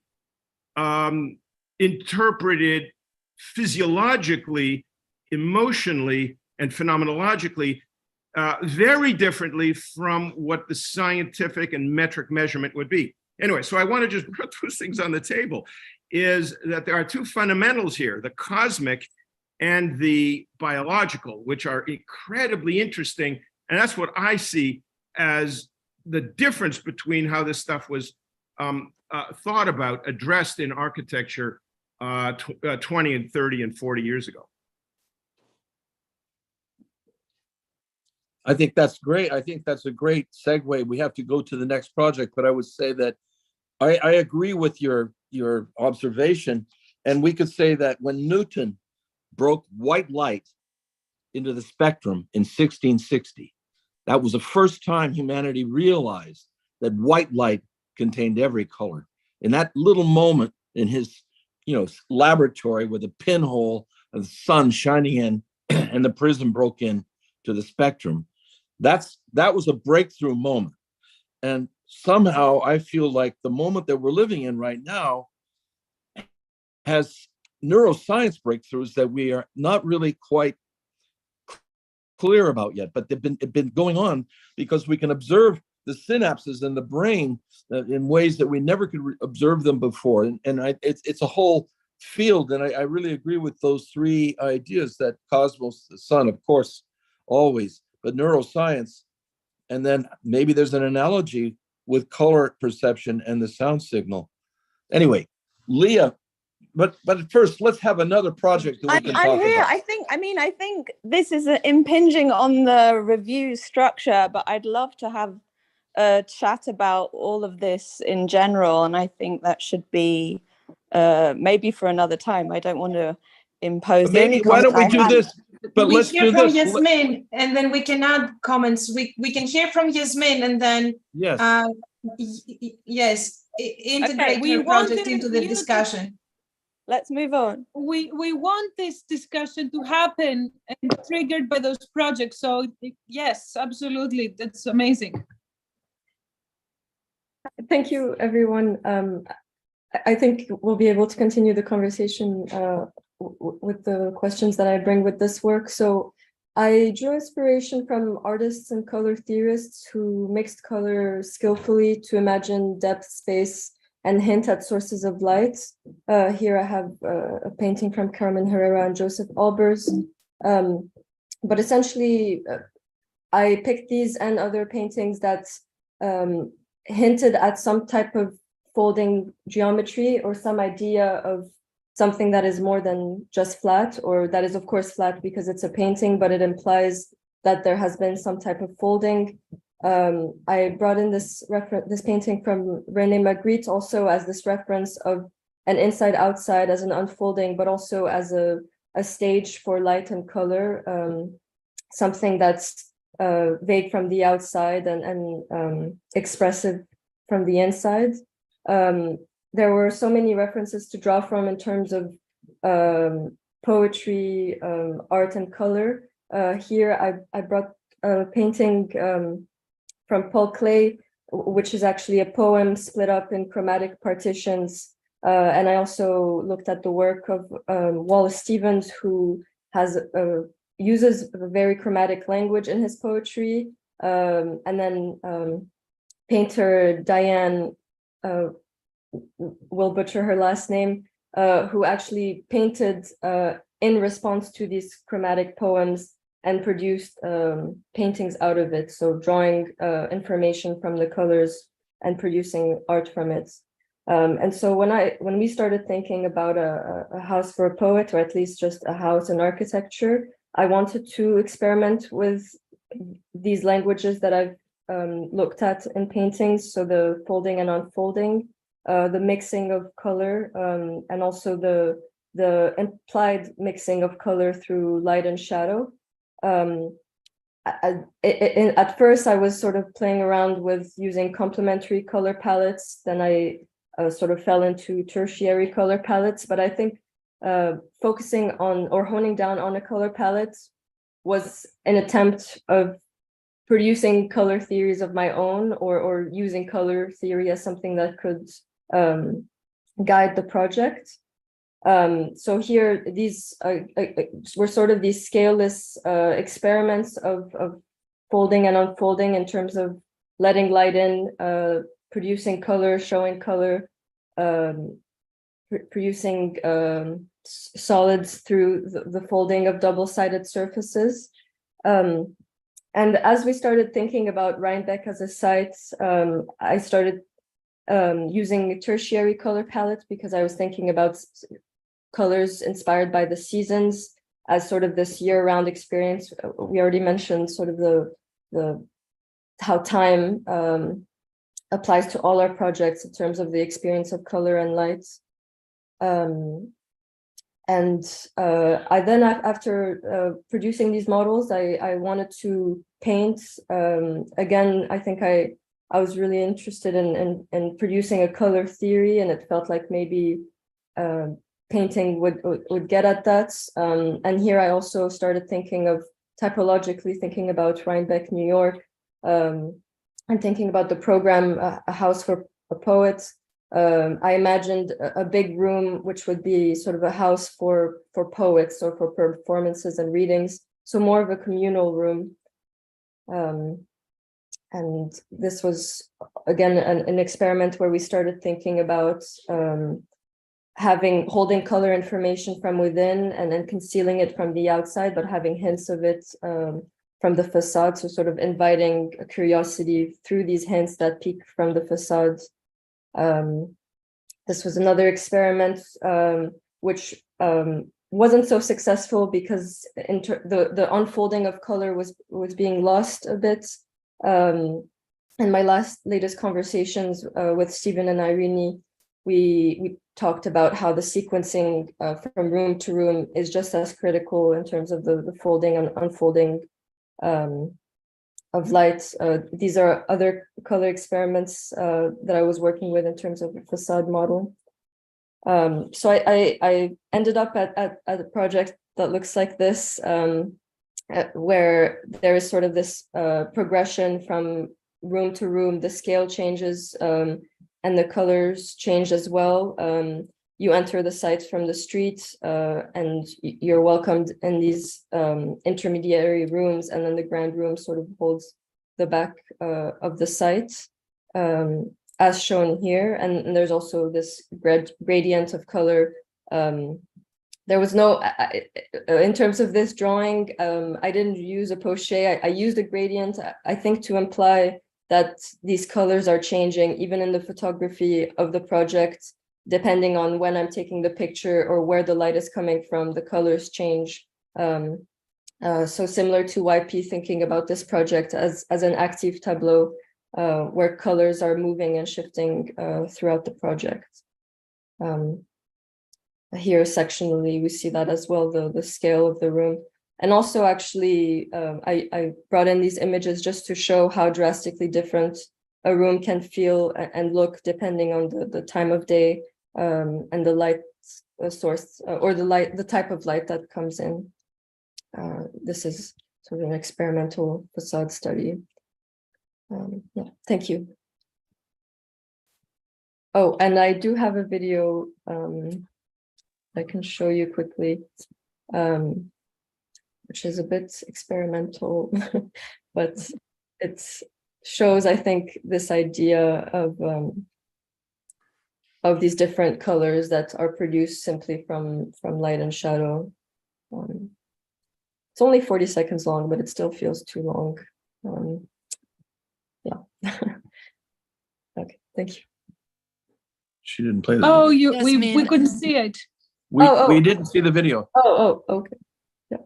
interpreted physiologically, emotionally, and phenomenologically very differently from what the scientific and metric measurement would be. Anyway, so I want to just put those things on the table, is that there are two fundamentals here, the cosmic and the biological, which are incredibly interesting. And that's what I see as the difference between how this stuff was thought about, addressed in architecture 20 and 30 and 40 years ago. I think that's great. I think that's a great segue. We have to go to the next project, but I would say that I agree with your observation. And we could say that when Newton broke white light into the spectrum in 1660, that was the first time humanity realized that white light contained every color. In that little moment in his laboratory with a pinhole of the sun shining in and the prism broke in to the spectrum, that was a breakthrough moment. And somehow I feel like the moment that we're living in right now has neuroscience breakthroughs that we are not really quite clear about yet, but they've been going on because we can observe the synapses in the brain in ways that we never could observe them before. And it's a whole field. And I really agree with those three ideas, that cosmos, the sun, of course, always, but neuroscience. And then maybe there's an analogy with color perception and the sound signal. Anyway, Leah, but first, let's have another project that we can talk here. about. I think this is impinging on the review structure, but I'd love to have a chat about all of this in general. And I think that should be maybe for another time. I don't want to impose. Maybe, why don't we do this? But let's do from this. Yasmin, and then we can add comments. We can hear from Yasmin, and then Yes. Yes, integrate we your want project into the you to- discussion. Let's move on. We want this discussion to happen and triggered by those projects. So yes, absolutely, that's amazing. Thank you, everyone. I think we'll be able to continue the conversation with the questions that I bring with this work. So I drew inspiration from artists and color theorists who mixed color skillfully to imagine depth, space, and hint at sources of light. Here I have a painting from Carmen Herrera and Joseph Albers. But essentially, I picked these and other paintings that hinted at some type of folding geometry or some idea of something that is more than just flat, or that is of course flat because it's a painting, but it implies that there has been some type of folding. I brought in this painting from René Magritte also as this reference of an inside-outside as an unfolding, but also as a stage for light and color, something that's vague from the outside and expressive from the inside. There were so many references to draw from in terms of poetry, art, and color. Here I brought a painting from Paul Klee, which is actually a poem split up in chromatic partitions. And I also looked at the work of Wallace Stevens, who has uses a very chromatic language in his poetry. And then painter Diane, will butcher her last name, who actually painted in response to these chromatic poems and produced paintings out of it. So drawing information from the colors and producing art from it. And so when we started thinking about a house for a poet, or at least just a house in architecture, I wanted to experiment with these languages that I've looked at in paintings. So the folding and unfolding, the mixing of color, and also the implied mixing of color through light and shadow. At first, I was sort of playing around with using complementary color palettes. Then I sort of fell into tertiary color palettes. But I think focusing on or honing down on a color palette was an attempt of producing color theories of my own, or using color theory as something that could guide the project. So here, these were sort of these scaleless experiments of folding and unfolding in terms of letting light in, producing color, showing color, producing solids through the folding of double-sided surfaces. And as we started thinking about Rhinebeck as a site, I started using tertiary color palettes because I was thinking about colors inspired by the seasons as sort of this year-round experience. We already mentioned sort of the how time applies to all our projects in terms of the experience of color and light. I then, after producing these models, I wanted to paint. Again, I think I was really interested in producing a color theory, and it felt like maybe painting would get at that. And here I also started thinking of typologically thinking about Rhinebeck, New York, and thinking about the program, A House for a Poet. I imagined a big room, which would be sort of a house for poets or for performances and readings. So more of a communal room. And this was, again, an experiment where we started thinking about holding color information from within and then concealing it from the outside, but having hints of it from the facade. So sort of inviting a curiosity through these hints that peek from the facade. This was another experiment which wasn't so successful because the unfolding of color was being lost a bit. In my latest conversations with Stephen and Irene, we talked about how the sequencing from room to room is just as critical in terms of the folding and unfolding of light. These are other color experiments that I was working with in terms of a facade model. So I ended up at a project that looks like this, where there is sort of this progression from room to room. The scale changes and the colors change as well. You enter the site from the street and you're welcomed in these intermediary rooms, and then the grand room sort of holds the back of the site, as shown here. And there's also this gradient of color. There was no, in terms of this drawing, I didn't use a poché. I used a gradient, I think, to imply that these colors are changing even in the photography of the project. Depending on when I'm taking the picture or where the light is coming from, the colors change. So similar to YP thinking about this project as an active tableau, where colors are moving and shifting throughout the project. Here sectionally, we see that as well, the scale of the room. And also actually, I brought in these images just to show how drastically different a room can feel and look depending on the time of day and the light source or the type of light that comes in. This is sort of an experimental facade study. Yeah, thank you. Oh, and I do have a video I can show you quickly, which is a bit experimental, but it shows, I think, this idea of these different colors that are produced simply from light and shadow. It's only 40 seconds long, but it still feels too long. Yeah. Okay, thank you. She didn't play the Oh, video. we couldn't see it. We didn't see the video. Oh, okay. Yeah.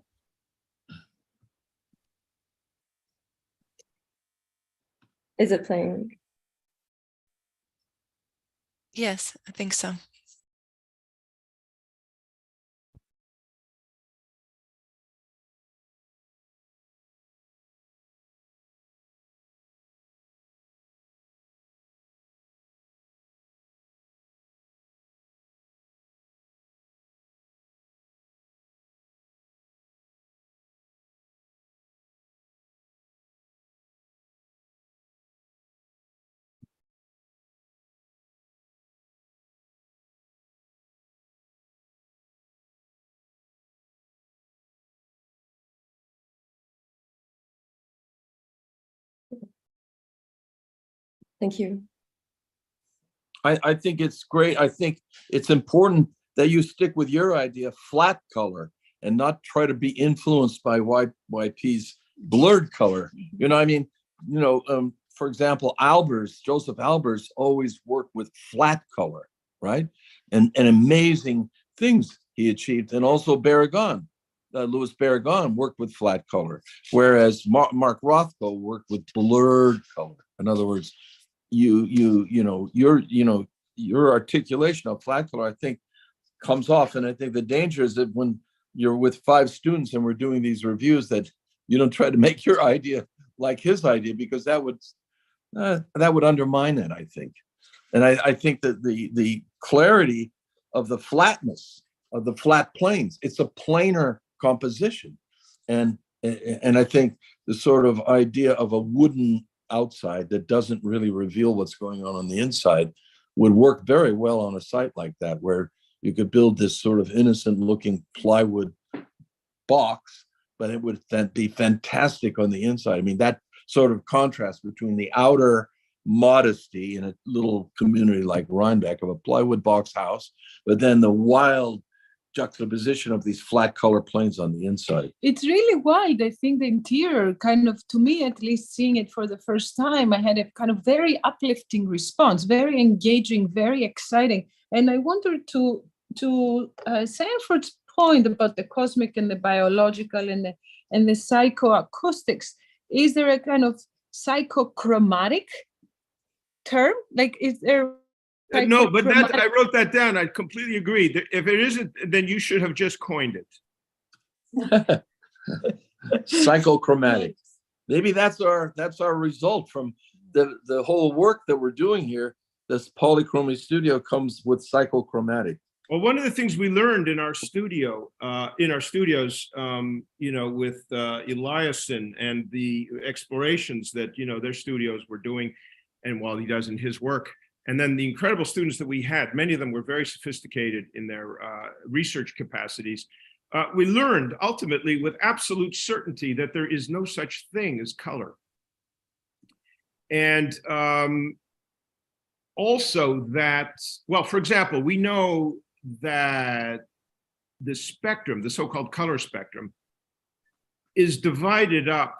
Is it playing? Yes, I think so. Thank you. I think it's great. I think it's important that you stick with your idea, flat color, and not try to be influenced by YP's blurred color. You know, I mean, for example, Joseph Albers always worked with flat color, right? And amazing things he achieved. And also Barragan, Louis Barragan worked with flat color, whereas Mark Rothko worked with blurred color. In other words, your articulation of flat color, I think, comes off. And I think the danger is that when you're with 5 students and we're doing these reviews, that you don't try to make your idea like his idea, because that would undermine it, I think. And I think that the clarity of the flatness of the flat planes, it's a planar composition. And I think the sort of idea of a wooden outside that doesn't really reveal what's going on the inside would work very well on a site like that, where you could build this sort of innocent looking plywood box, but it would be fantastic on the inside. I mean, that sort of contrast between the outer modesty in a little community like Rhinebeck of a plywood box house, but then the wild juxtaposition of these flat color planes on the inside. It's really wild. I think the interior kind of, to me at least, seeing it for the first time, I had a kind of very uplifting response, very engaging, very exciting. And I wanted to Sanford's point about the cosmic and the biological and the psychoacoustics. Is there a kind of psychochromatic term? Like, is there? No, but I wrote that down. I completely agree. If it isn't, then you should have just coined it. Psychochromatic. Maybe that's our result from the whole work that we're doing here. This Polychomy studio comes with psychochromatic. Well, one of the things we learned in our studios, with Eliasson and the explorations that, their studios were doing, and while he does in his work, and then the incredible students that we had, many of them were very sophisticated in their research capacities. We learned ultimately with absolute certainty that there is no such thing as color. And also that, well, for example, we know that the spectrum, the so-called color spectrum, is divided up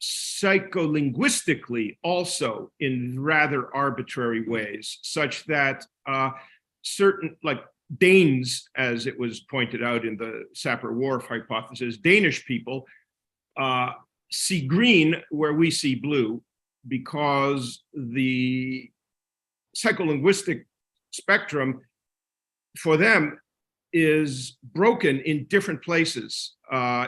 psycholinguistically also in rather arbitrary ways, such that certain, like Danes, as it was pointed out in the Sapir-Whorf hypothesis, Danish people see green where we see blue, because the psycholinguistic spectrum for them is broken in different places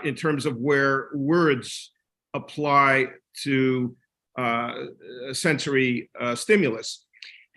in terms of where words apply to sensory stimulus.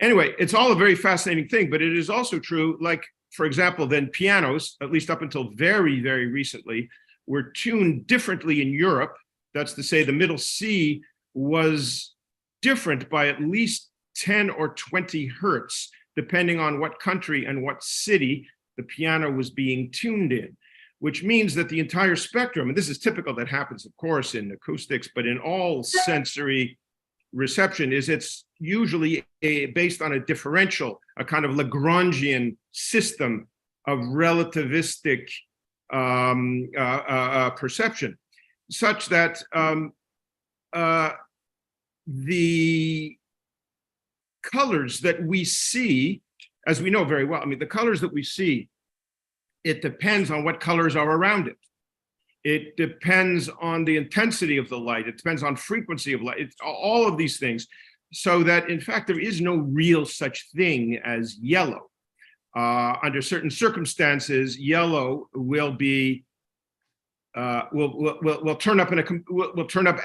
Anyway, it's all a very fascinating thing, but it is also true, like, for example, then pianos, at least up until very, very recently, were tuned differently in Europe. That's to say, the middle C was different by at least 10 or 20 hertz, depending on what country and what city the piano was being tuned in, which means that the entire spectrum, and this is typical, that happens, of course, in acoustics, but in all sensory reception, is it's usually based on a differential, a kind of Lagrangian system of relativistic perception, such that the colors that we see, as we know very well, I mean, the colors that we see, it depends on what colors are around it. It depends on the intensity of the light. It depends on frequency of light. It's all of these things, so that in fact there is no real such thing as yellow. Under certain circumstances, yellow will be will turn up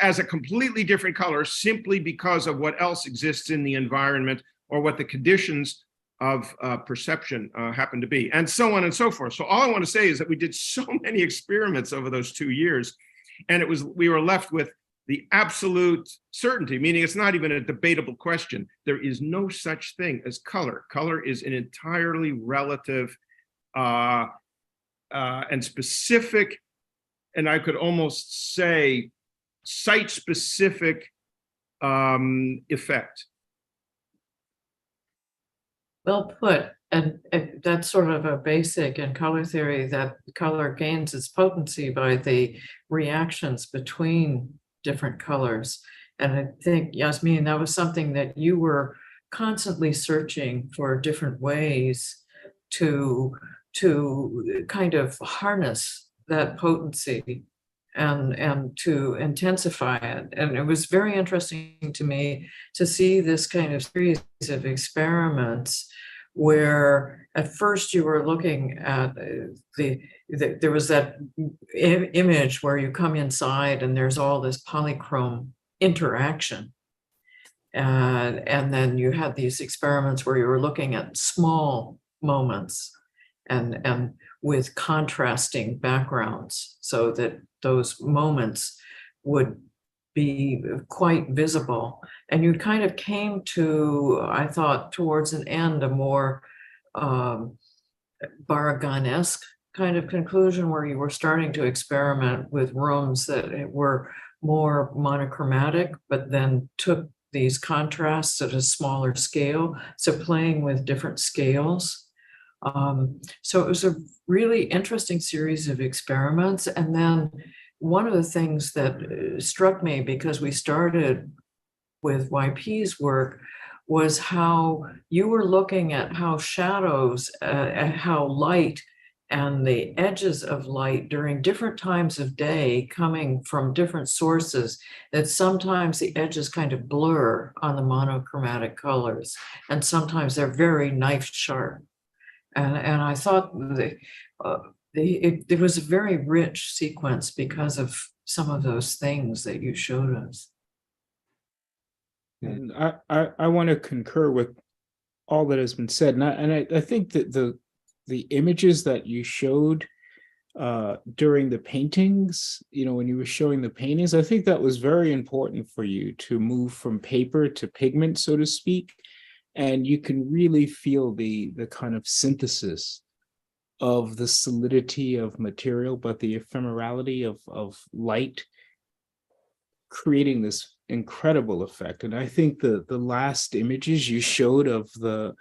as a completely different color simply because of what else exists in the environment or what the conditions of perception happen to be, and so on and so forth. So all I want to say is that we did so many experiments over those 2 years, and we were left with the absolute certainty, meaning it's not even a debatable question. There is no such thing as color. Color is an entirely relative and specific, and I could almost say site-specific effect. Well put. And that's sort of a basic in color theory, that color gains its potency by the reactions between different colors. And I think, Yasmin, that was something that you were constantly searching for different ways to kind of harness that potency and to intensify it. And it was very interesting to me to see this kind of series of experiments where at first you were looking at there was that image where you come inside and there's all this polychrome interaction. And then you had these experiments where you were looking at small moments and with contrasting backgrounds so that those moments would be quite visible. And you kind of came to, I thought, towards an end, a more Barragan-esque kind of conclusion where you were starting to experiment with rooms that were more monochromatic, but then took these contrasts at a smaller scale. So playing with different scales. So it was a really interesting series of experiments. And then one of the things that struck me, because we started with YP's work, was how you were looking at how shadows and how light and the edges of light during different times of day coming from different sources, that sometimes the edges kind of blur on the monochromatic colors, and sometimes they're very knife sharp. And I thought it was a very rich sequence because of some of those things that you showed us. And I want to concur with all that has been said. And I think that the images that you showed during the paintings, when you were showing the paintings, I think that was very important for you to move from paper to pigment, so to speak. And you can really feel the kind of synthesis of the solidity of material, but the ephemerality of light, creating this incredible effect. And I think the last images you showed of the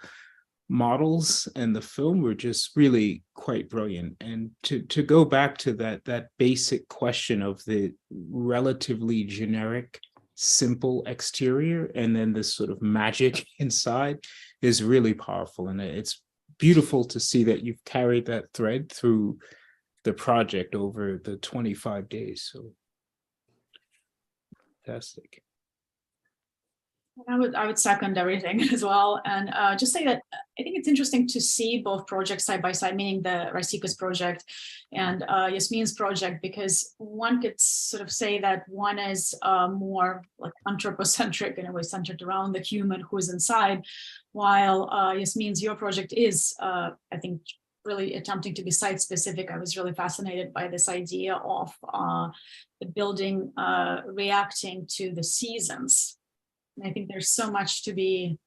models and the film were just really quite brilliant. And to go back to that basic question of the relatively generic, simple exterior and then this sort of magic inside is really powerful. And it's beautiful to see that you've carried that thread through the project over the 25 days. So fantastic. I would second everything as well, and just say that I think it's interesting to see both projects side by side, meaning the Rasika's project and Yasmin's project, because one could sort of say that one is more like anthropocentric in a way, centered around the human who's inside, while Yasmin's your project is, I think, really attempting to be site specific. I was really fascinated by this idea of the building reacting to the seasons. And I think there's so much to be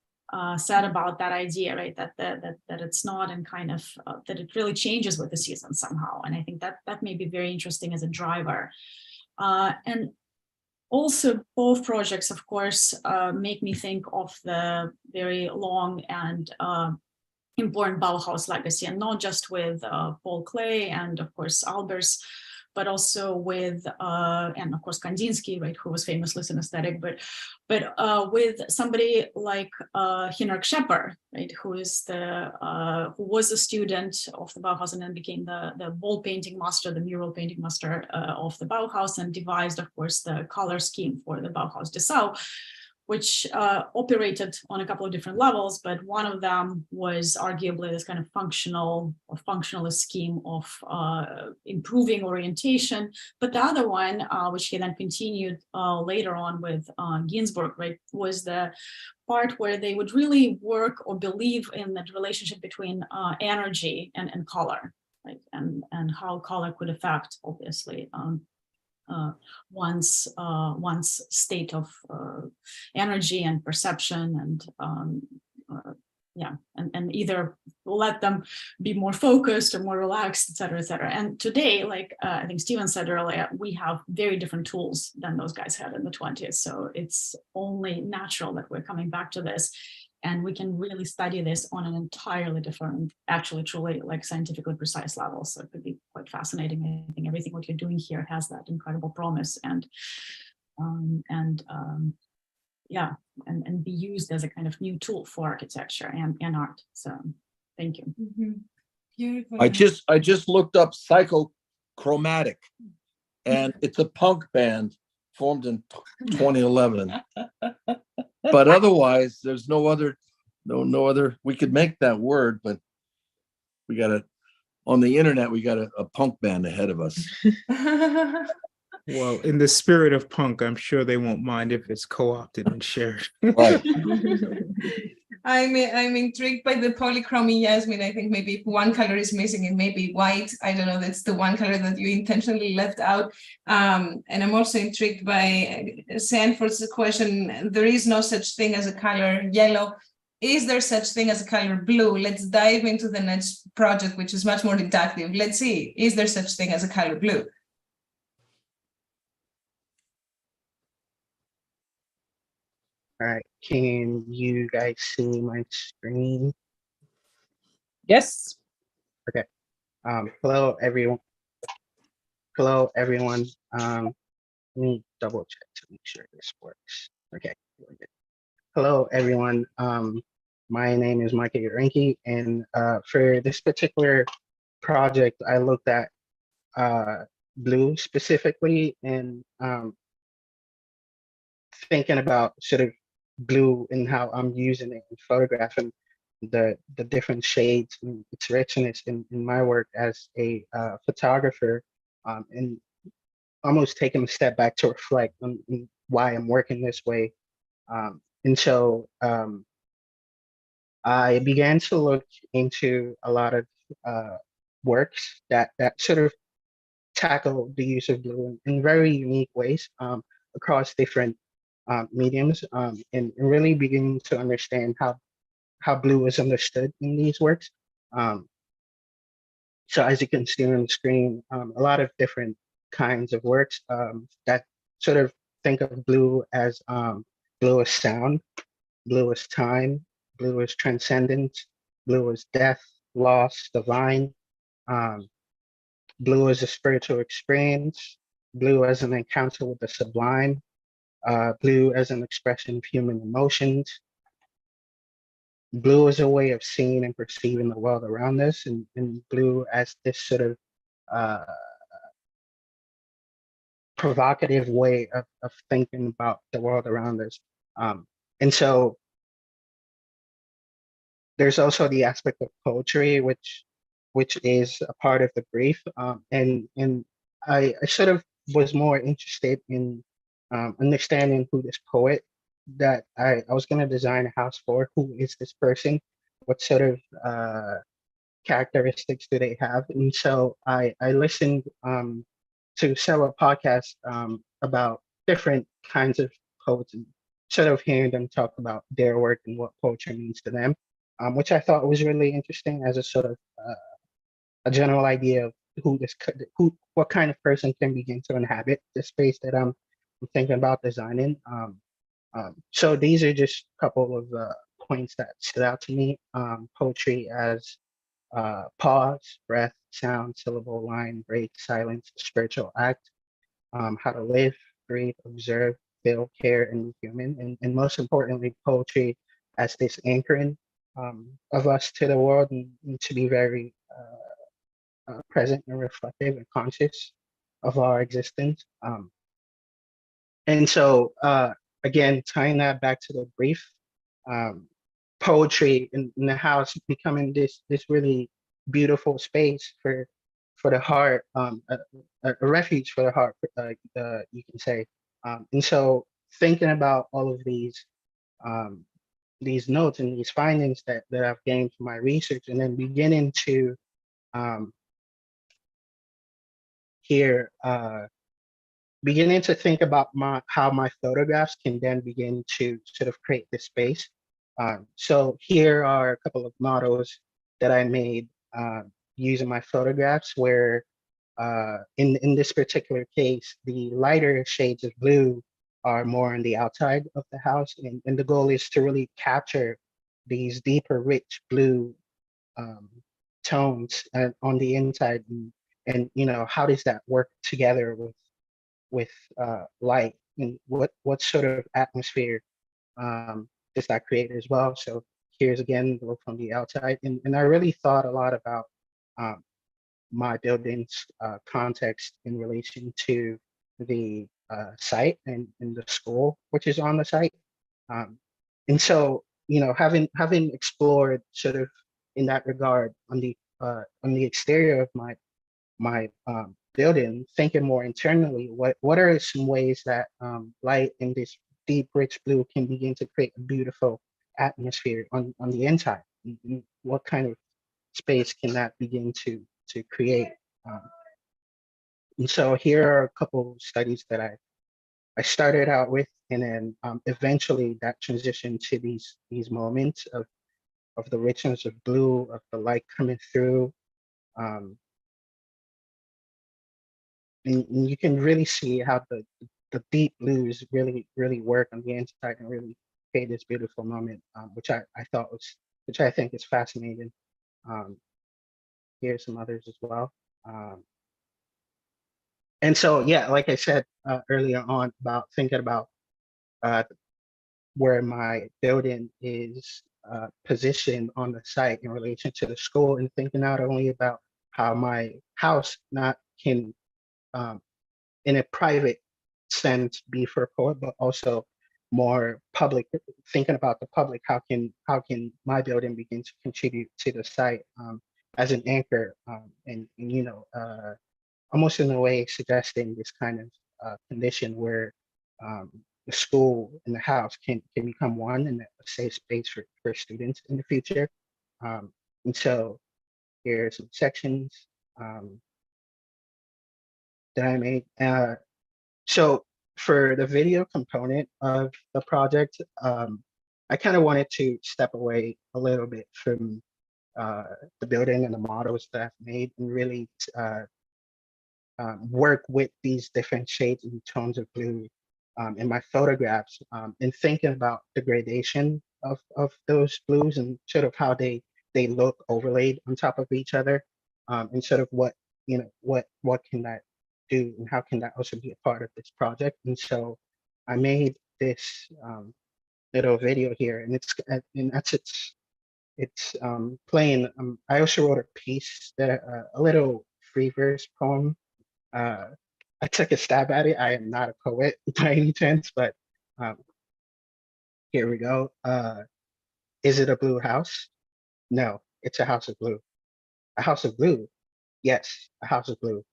said about that idea, right? That it's not and kind of that it really changes with the season somehow. And I think that may be very interesting as a driver. And also both projects, of course, make me think of the very long and important Bauhaus legacy, and not just with Paul Klee and of course Albers, but also with and of course Kandinsky, right, who was famously synesthetic, but with somebody like Hinnerk Schepper, right, who was a student of the Bauhaus and then became the wall painting master, the mural painting master of the Bauhaus, and devised, of course, the color scheme for the Bauhaus Dessau, which operated on a couple of different levels, but one of them was arguably this kind of functionalist scheme of improving orientation. But the other one, which he then continued later on with Ginsburg, right, was the part where they would really work or believe in the relationship between energy and color, right, and how color could affect, obviously, one's state of energy and perception, and either let them be more focused or more relaxed, et cetera, et cetera. And today, like I think Steven said earlier, we have very different tools than those guys had in the 20s. So it's only natural that we're coming back to this. And we can really study this on an entirely different, actually truly like scientifically precise level. So it could be quite fascinating. I think everything what you're doing here has that incredible promise and yeah, and be used as a kind of new tool for architecture and art. So thank you. Beautiful. I just looked up Psychochromatic, and it's a punk band formed in 2011. But otherwise, there's no other. We could make that word, but we got to on the internet. We got a punk band ahead of us. Well, in the spirit of punk, I'm sure they won't mind if it's co-opted and shared. Right. I'm intrigued by the polychromy, Yasmin. I think maybe if one color is missing, it may be white. I don't know. That's the one color that you intentionally left out. And I'm also intrigued by Sanford's question. There is no such thing as a color yellow. Is there such thing as a color blue? Let's dive into the next project, which is much more deductive. Let's see. Is there such thing as a color blue? All right, can you guys see my screen? Yes. Okay. Hello everyone. Hello everyone. Let me double check to make sure this works. Okay. Hello everyone. My name is Micah Urenki, and for this particular project, I looked at blue specifically, and thinking about sort of blue and how I'm using it in photographing the different shades and its richness in my work as a photographer, and almost taking a step back to reflect on why I'm working this way. And so I began to look into a lot of works that sort of tackle the use of blue in very unique ways across different mediums, and really beginning to understand how blue is understood in these works. So as you can see on the screen, a lot of different kinds of works that sort of think of blue as sound, blue as time, blue as transcendence, blue as death, loss, divine, blue as a spiritual experience, blue as an encounter with the sublime, blue as an expression of human emotions, blue as a way of seeing and perceiving the world around us, and blue as this sort of provocative way of thinking about the world around us. And so there's also the aspect of poetry, which is a part of the brief. And I sort of was more interested in understanding who this poet that I was going to design a house for, who is this person, what sort of characteristics do they have. And so I listened to several podcasts about different kinds of poets, and sort of hearing them talk about their work and what poetry means to them, which I thought was really interesting as a sort of a general idea of what kind of person can begin to inhabit the space that I'm thinking about designing. So these are just a couple of points that stood out to me. Poetry as pause, breath, sound, syllable, line, break, silence, spiritual act, how to live, breathe, observe, feel, care, and be human. And most importantly, poetry as this anchoring of us to the world, and to be very present and reflective and conscious of our existence. And so, again, tying that back to the brief, poetry in the house becoming this really beautiful space for the heart, a refuge for the heart, you can say. And so, thinking about all of these notes and these findings that I've gained from my research, and then beginning to beginning to think about how my photographs can then begin to sort of create this space. So here are a couple of models that I made using my photographs, where in this particular case, the lighter shades of blue are more on the outside of the house, and the goal is to really capture these deeper, rich blue tones on the inside, and how does that work together with light, and what sort of atmosphere does that create as well? So here's again the look from the outside, and I really thought a lot about my building's context in relation to the site and the school which is on the site, and so having explored sort of in that regard on the exterior of my building, thinking more internally, what are some ways that light in this deep, rich blue can begin to create a beautiful atmosphere on the inside? And what kind of space can that begin to create? And so here are a couple studies that I started out with, and then eventually that transitioned to these moments of the richness of blue, of the light coming through. And you can really see how the deep blues really work on the inside and really create this beautiful moment, which I think is fascinating. Here's some others as well. And so, yeah, like I said earlier on about thinking about where my building is positioned on the site in relation to the school, and thinking not only about how my house can in a private sense be for a poet, but also more public, thinking about the public, how can my building begin to contribute to the site as an anchor, and almost in a way suggesting this kind of condition where the school and the house can become one, and a safe space for students in the future. And so here are some sections that I made. So for the video component of the project, I kind of wanted to step away a little bit from the building and the models that I've made, and really work with these different shades and tones of blue in my photographs, and thinking about the gradation of those blues and sort of how they look overlaid on top of each other, and sort of what can that do, and how can that also be a part of this project. And so I made this little video here, and it's playing. I also wrote a piece that a little free verse poem. I took a stab at it. I am not a poet by any chance, but here we go. Is it a blue house? No, it's a house of blue. A house of blue? Yes, a house of blue.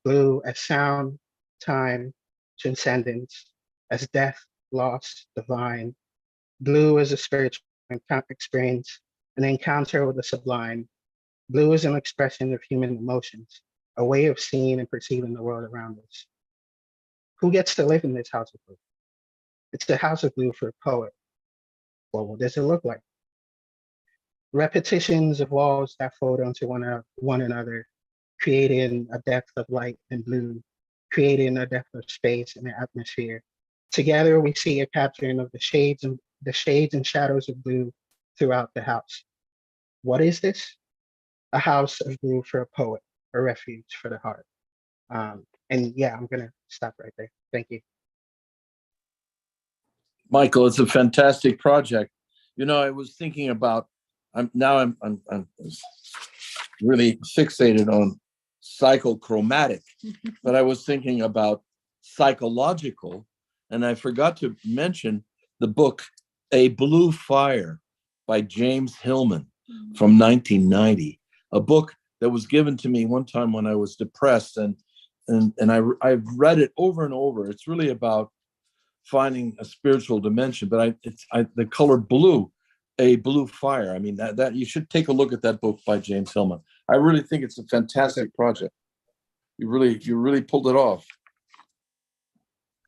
Blue as sound, time, transcendence, as death, loss, divine. Blue as a spiritual experience, an encounter with the sublime. Blue is an expression of human emotions, a way of seeing and perceiving the world around us. Who gets to live in this house of blue? It's the house of blue for a poet. Well, what does it look like? Repetitions of walls that fold onto one another, creating a depth of light and blue, creating a depth of space and an atmosphere. Together, we see a capturing of the shades and shadows of blue throughout the house. What is this? A house of blue for a poet, a refuge for the heart. And yeah, I'm gonna stop right there. Thank you. Michael, it's a fantastic project. I was thinking about, I'm really fixated on psychochromatic, but I was thinking about psychological, and I forgot to mention the book A Blue Fire by James Hillman from 1990, a book that was given to me one time when I was depressed, and I've read it over and over. It's really about finding a spiritual dimension, but the color blue, A Blue Fire. I mean, that you should take a look at that book by James Hillman. I really think it's a fantastic project. You really pulled it off.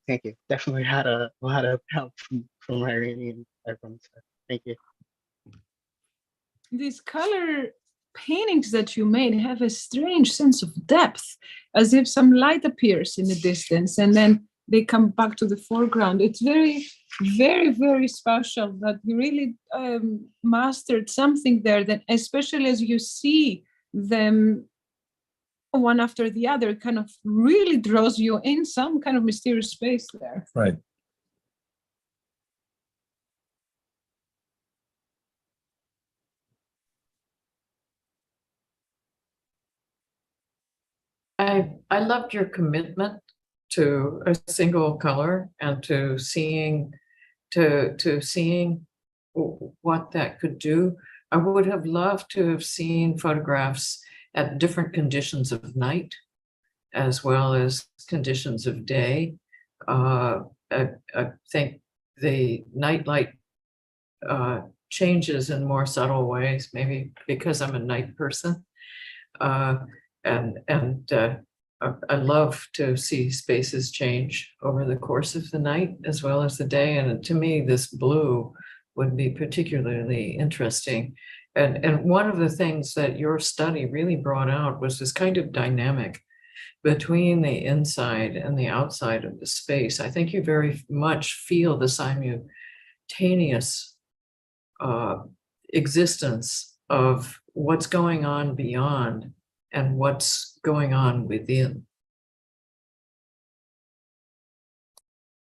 Thank you. Definitely had a lot of help from Irene and everyone. So thank you. These color paintings that you made have a strange sense of depth, as if some light appears in the distance and then they come back to the foreground. It's very very, very special, that you really mastered something there, that especially as you see them one after the other, kind of really draws you in some kind of mysterious space there. Right. I loved your commitment to a single color and to seeing what that could do. I would have loved to have seen photographs at different conditions of night as well as conditions of day. I think the nightlight changes in more subtle ways, maybe because I'm a night person. I love to see spaces change over the course of the night as well as the day. And to me, this blue would be particularly interesting. And one of the things that your study really brought out was this kind of dynamic between the inside and the outside of the space. I think you very much feel the simultaneous existence of what's going on beyond and what's going on within.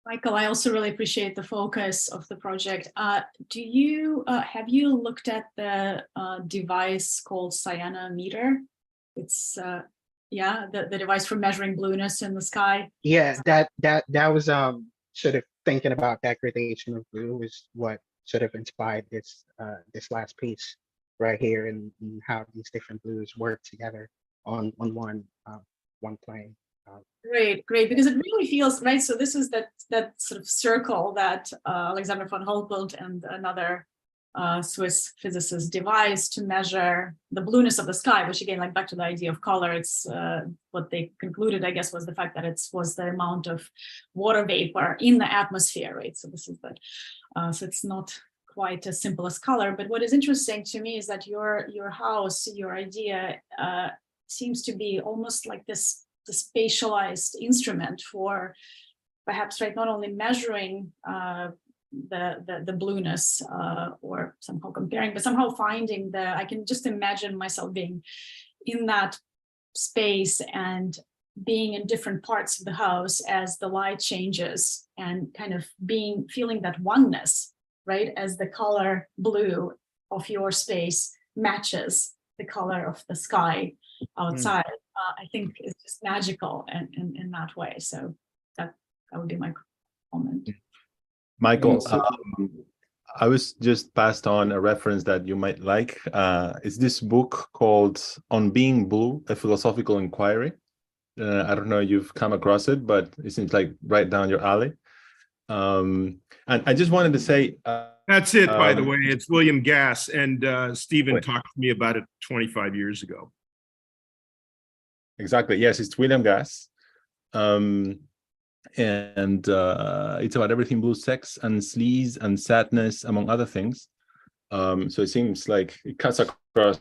Michael, I also really appreciate the focus of the project. Have you looked at the device called cyanometer? It's the device for measuring blueness in the sky. Yeah, that was sort of thinking about degradation of blue is what sort of inspired this this last piece right here, and how these different blues work together on one plane. Great, because it really feels right. So this is that sort of circle that Alexander von Humboldt and another Swiss physicist devised to measure the blueness of the sky, which again, like back to the idea of color, it's what they concluded, I guess, was the fact that it was the amount of water vapor in the atmosphere, right? So this is the, so it's not quite as simple as color. But what is interesting to me is that your house, your idea seems to be almost like this spatialized instrument for perhaps, right, not only measuring the blueness or somehow comparing, but somehow finding I can just imagine myself being in that space and being in different parts of the house as the light changes and kind of feeling that oneness, right? As the color blue of your space matches the color of the sky outside. I think it's just magical in that way. So that would be my comment. Michael, I was just passed on a reference that you might like. It's this book called On Being Blue, A Philosophical Inquiry. I don't know if you've come across it, but it seems like right down your alley. And I just wanted to say... That's it, by the way. It's William Gass, and Stephen talked to me about it 25 years ago. Exactly. Yes, it's William Gass. And it's about everything blue, sex and sleaze and sadness, among other things. So it seems like it cuts across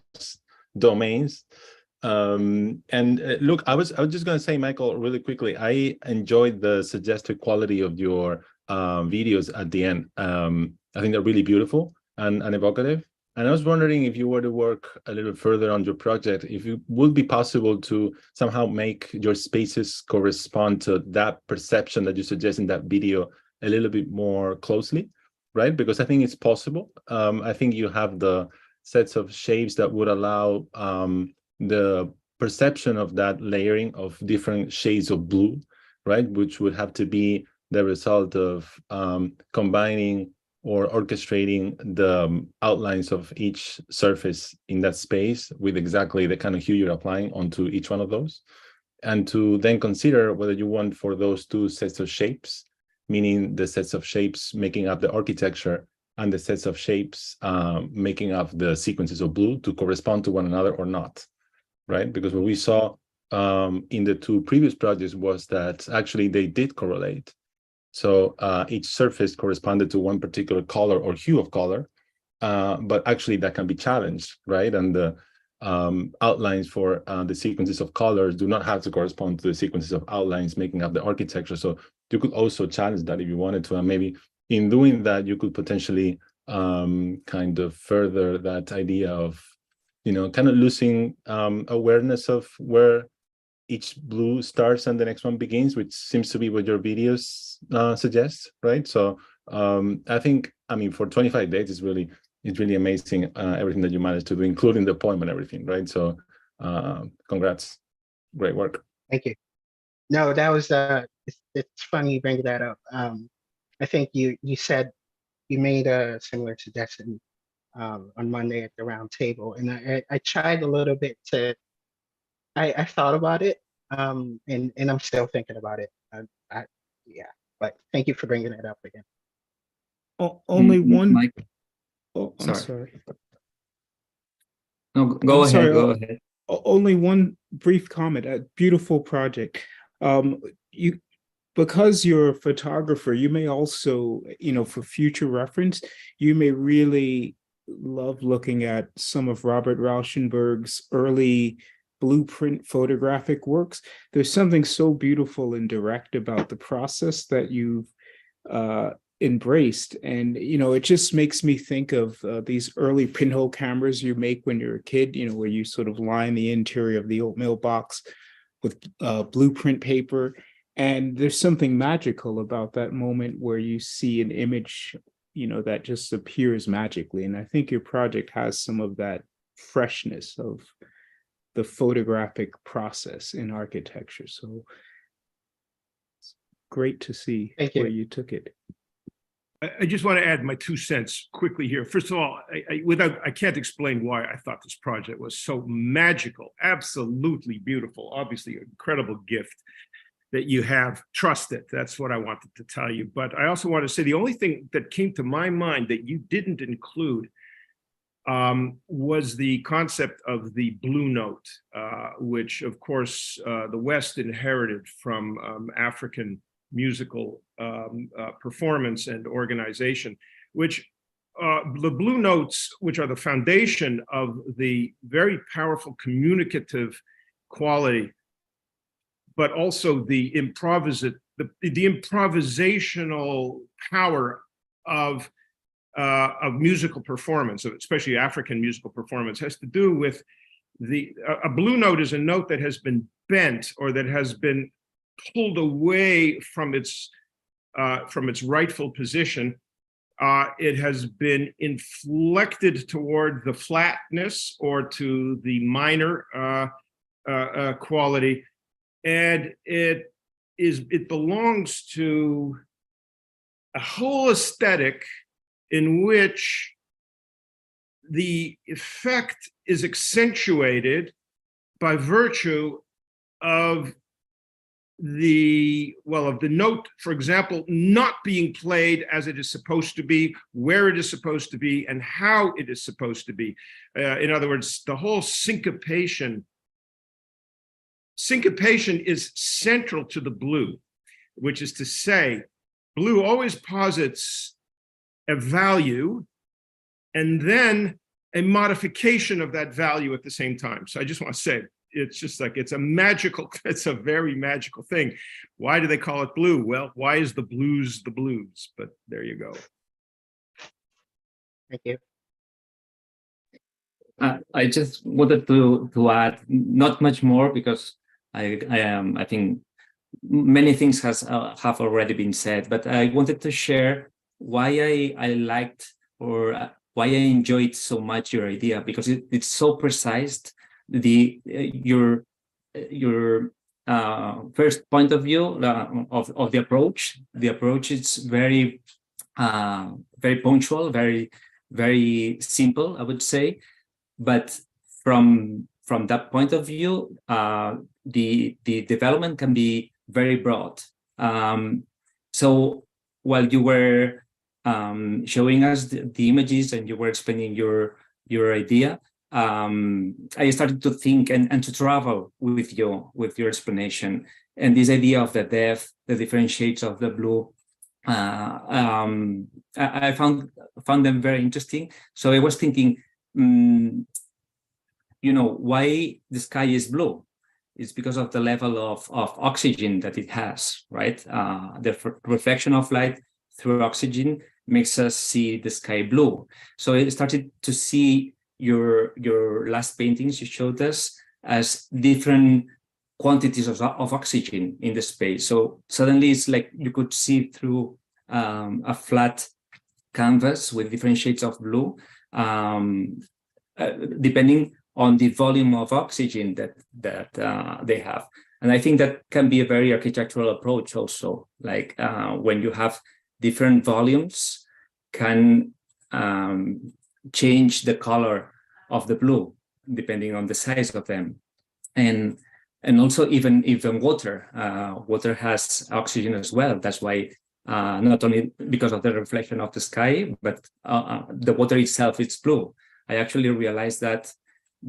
domains. Look, I was just going to say, Michael, really quickly, I enjoyed the suggested quality of your videos at the end. I think they're really beautiful and evocative. And I was wondering, if you were to work a little further on your project, if it would be possible to somehow make your spaces correspond to that perception that you suggest in that video a little bit more closely, right? Because I think it's possible. I think you have the sets of shapes that would allow the perception of that layering of different shades of blue, right? Which would have to be the result of combining or orchestrating the outlines of each surface in that space with exactly the kind of hue you're applying onto each one of those. And to then consider whether you want for those two sets of shapes, meaning the sets of shapes making up the architecture and the sets of shapes making up the sequences of blue, to correspond to one another or not, right? Because what we saw in the two previous projects was that actually they did correlate. So each surface corresponded to one particular color or hue of color, but actually that can be challenged, right? And the outlines for the sequences of colors do not have to correspond to the sequences of outlines making up the architecture. So you could also challenge that if you wanted to, and maybe in doing that, you could potentially kind of further that idea of, kind of losing awareness of where each blue starts and the next one begins, which seems to be what your videos suggest, right? So I think, for 25 days, it's really amazing everything that you managed to do, including the poem and everything, right? So congrats, great work. Thank you. No, that was it's funny you bring that up. I think you said you made a similar suggestion on Monday at the round table, and I tried a little bit to. I thought about it, and I'm still thinking about it. Yeah, but thank you for bringing it up again. Only one. Mike, Oh, I'm sorry. No, go I'm ahead. sorry, Go ahead. Only one brief comment. A beautiful project. Because you're a photographer, you may also, for future reference, you may really love looking at some of Robert Rauschenberg's early blueprint photographic works. There's something so beautiful and direct about the process that you've embraced. And, it just makes me think of these early pinhole cameras you make when you're a kid, where you sort of line the interior of the oatmeal box with blueprint paper. And there's something magical about that moment where you see an image, that just appears magically. And I think your project has some of that freshness of the photographic process in architecture. So it's great to see where you took it. I just want to add my 2 cents quickly here. First of all, I can't explain why I thought this project was so magical, absolutely beautiful, obviously an incredible gift that you have. Trust it. That's what I wanted to tell you. But I also want to say the only thing that came to my mind that you didn't include was the concept of the Blue Note, which of course the West inherited from African musical performance and organization, which the Blue Notes, which are the foundation of the very powerful communicative quality, but also the improvisational power of musical performance, especially African musical performance, has to do with a blue note is a note that has been bent or that has been pulled away from its rightful position. It has been inflected toward the flatness or to the minor quality. And it belongs to a whole aesthetic in which the effect is accentuated by virtue of the note, for example, not being played as it is supposed to be, where it is supposed to be, and how it is supposed to be. In other words, the whole syncopation is central to the blue, which is to say, blue always posits a value and then a modification of that value at the same time. So I just want to say, it's just like, it's a very magical thing. Why do they call it blue? Well, why is the blues the blues? But there you go. Thank you. I just wanted to add not much more because I think many things have already been said, but I wanted to share why I liked or why I enjoyed so much your idea, because it's so precise. Your first point of view of the approach. The approach is very very punctual, very simple, I would say, but from that point of view, the development can be very broad. So while you were showing us the images and you were explaining your idea, I started to think and to travel with your explanation, and this idea of the depth, the different shades of the blue. I found them very interesting. So I was thinking, why the sky is blue? It's because of the level of oxygen that it has, right? The reflection of light through oxygen makes us see the sky blue. So I started to see your last paintings you showed us as different quantities of oxygen in the space. So suddenly it's like you could see through a flat canvas with different shades of blue, depending on the volume of oxygen that they have. And I think that can be a very architectural approach also, like when you have different volumes can change the color of the blue, depending on the size of them. And also even water, water has oxygen as well. That's why not only because of the reflection of the sky, but the water itself is blue. I actually realized that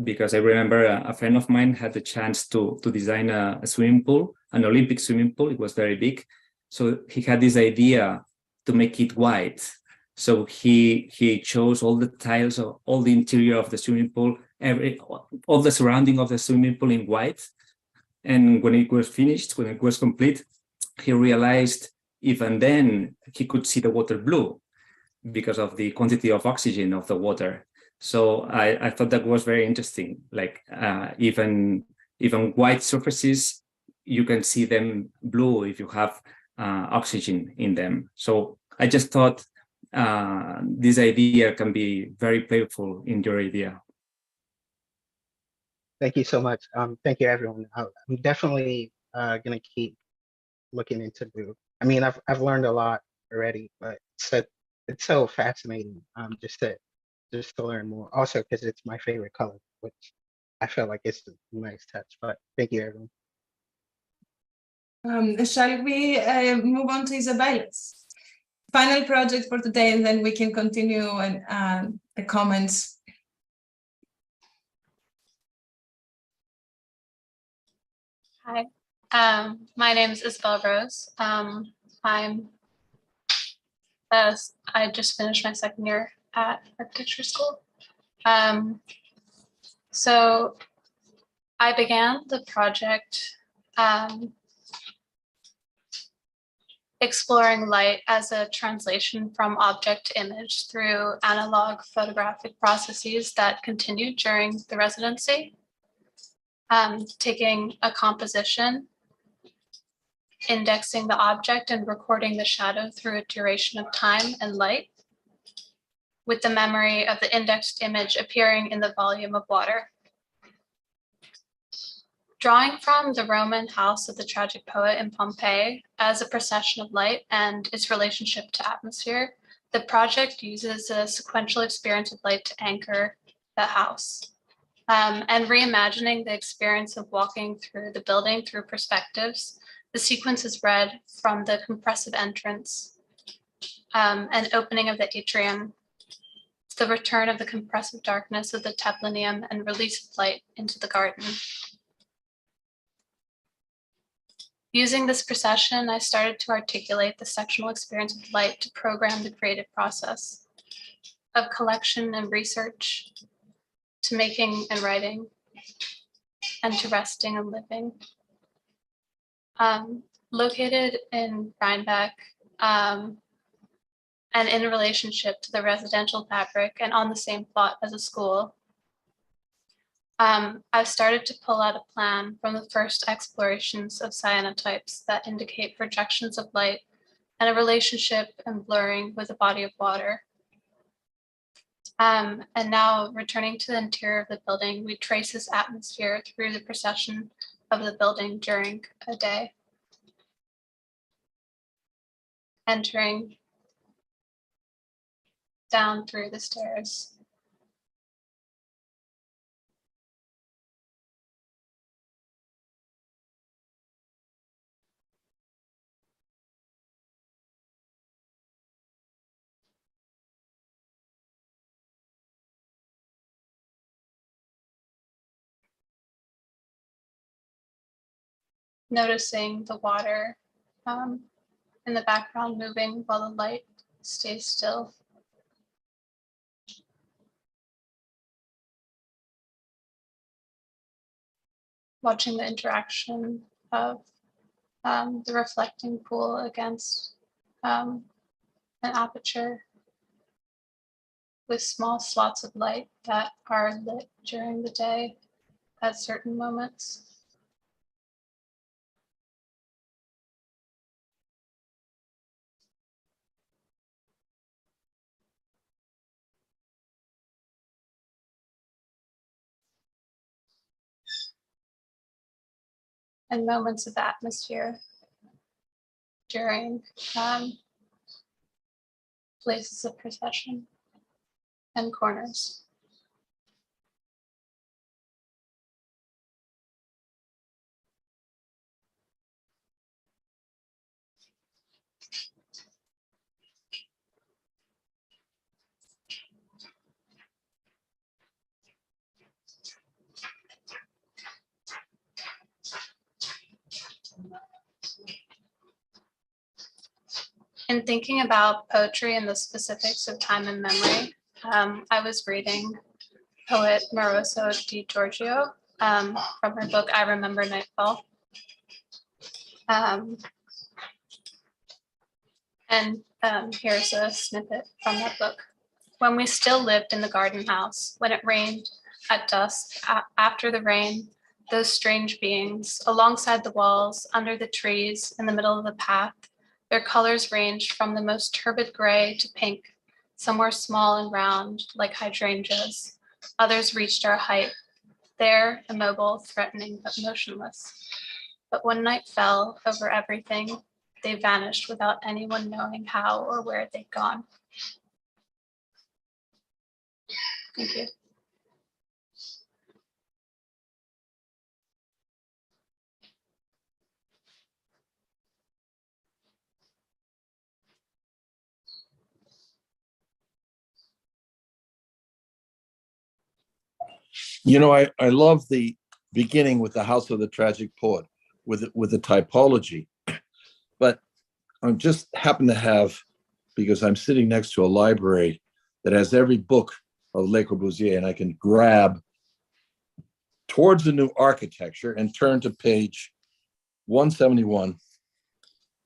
because I remember a friend of mine had the chance to design a swimming pool, an Olympic swimming pool. It was very big. So he had this idea to make it white. So he chose all the tiles of all the interior of the swimming pool, all the surrounding of the swimming pool in white. And when it was finished, when it was complete, he realized even then he could see the water blue because of the quantity of oxygen of the water. So I thought that was very interesting. Like even white surfaces, you can see them blue if you have oxygen in them. So I just thought this idea can be very playful in your idea. Thank you so much. Thank you, everyone. I'm definitely gonna keep looking into blue. I mean, I've learned a lot already, but it's so fascinating just to learn more. Also, because it's my favorite color, which I feel like it's a nice touch. But thank you, everyone. Shall we move on to Isabella's final project for today, and then we can continue and the comments. Hi, my name is Isabel Rose. I just finished my second year at architecture school. So I began the project exploring light as a translation from object to image through analog photographic processes that continued during the residency. Taking a composition, indexing the object and recording the shadow through a duration of time and light, with the memory of the indexed image appearing in the volume of water. Drawing from the Roman house of the tragic poet in Pompeii as a procession of light and its relationship to atmosphere, the project uses a sequential experience of light to anchor the house. And reimagining the experience of walking through the building through perspectives, the sequence is read from the compressive entrance and opening of the atrium, the return of the compressive darkness of the tablinum and release of light into the garden. Using this procession, I started to articulate the sectional experience of light to program the creative process of collection and research, to making and writing, and to resting and living. Located in Rhinebeck, and in relationship to the residential fabric and on the same plot as a school, I've started to pull out a plan from the first explorations of cyanotypes that indicate projections of light and a relationship and blurring with a body of water. And now returning to the interior of the building, we trace this atmosphere through the procession of the building during a day. Entering down through the stairs. Noticing the water in the background moving while the light stays still. Watching the interaction of the reflecting pool against an aperture with small slots of light that are lit during the day at certain moments. And moments of atmosphere during places of procession and corners. In thinking about poetry and the specifics of time and memory, I was reading poet Moroso Di Giorgio from her book, I Remember Nightfall. Here's a snippet from that book. When we still lived in the garden house, when it rained at dusk, after the rain, those strange beings, alongside the walls, under the trees, in the middle of the path, their colors ranged from the most turbid gray to pink. Some were small and round, like hydrangeas. Others reached our height, there, immobile, threatening, but motionless. But when night fell over everything, they vanished without anyone knowing how or where they'd gone. Thank you. You know, I love the beginning with the House of the Tragic Poet, with the typology, but I just happen to have, because I'm sitting next to a library that has every book of Le Corbusier, and I can grab Towards the New Architecture and turn to page 171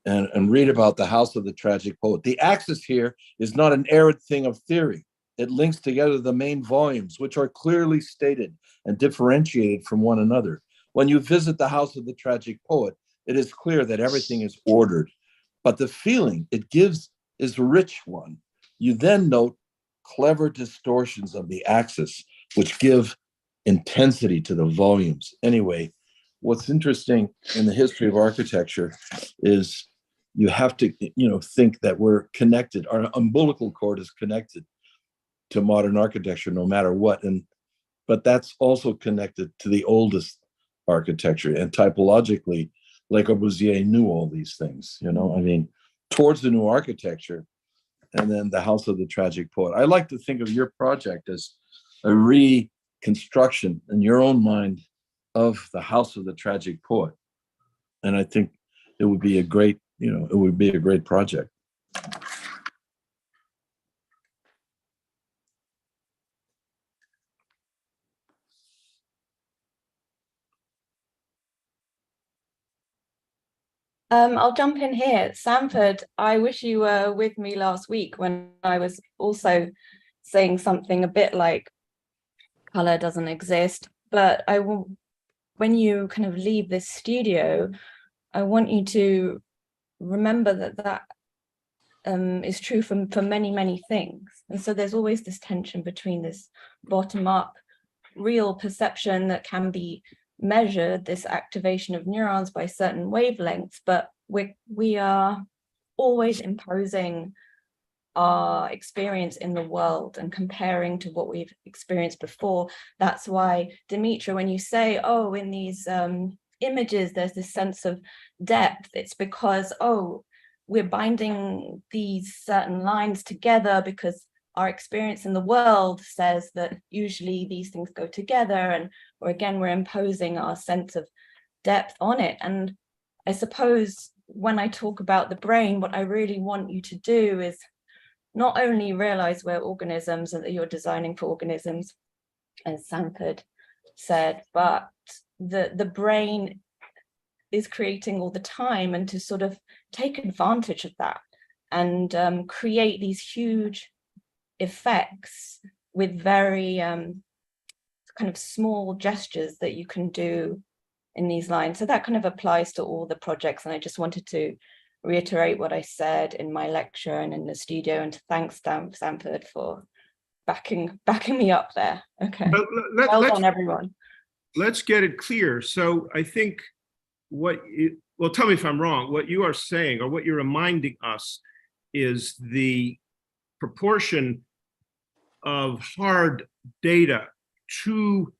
and read about the House of the Tragic Poet. The axis here is not an arid thing of theory. It links together the main volumes, which are clearly stated and differentiated from one another. When you visit the House of the Tragic Poet, it is clear that everything is ordered, but the feeling it gives is a rich one. You then note clever distortions of the axis, which give intensity to the volumes. Anyway, what's interesting in the history of architecture is you have to, think that we're connected. Our umbilical cord is connected to modern architecture, no matter what. But that's also connected to the oldest architecture. And typologically, Le Corbusier knew all these things, Towards the New Architecture, and then the House of the Tragic Poet. I like to think of your project as a reconstruction in your own mind of the House of the Tragic Poet. And I think it would be a great, project. I'll jump in here. Sanford, I wish you were with me last week when I was also saying something a bit like color doesn't exist, but when you kind of leave this studio, I want you to remember that is true for many, many things. And so there's always this tension between this bottom-up real perception that can be measured, this activation of neurons by certain wavelengths, but we are always imposing our experience in the world and comparing to what we've experienced before. That's why, Dimitra, when you say, oh, in these images, there's this sense of depth, it's because, we're binding these certain lines together because our experience in the world says that usually these things go together, or again, we're imposing our sense of depth on it. And I suppose when I talk about the brain, what I really want you to do is not only realize we're organisms and that you're designing for organisms, as Sanford said, but the brain is creating all the time, and to sort of take advantage of that and create these huge effects with very kind of small gestures that you can do in these lines. So that kind of applies to all the projects. And I just wanted to reiterate what I said in my lecture and in the studio, and to thank Stanford for backing me up there. Okay. Well done, everyone. Let's get it clear. So I think well, tell me if I'm wrong, what you are saying or what you're reminding us is the proportion of hard data to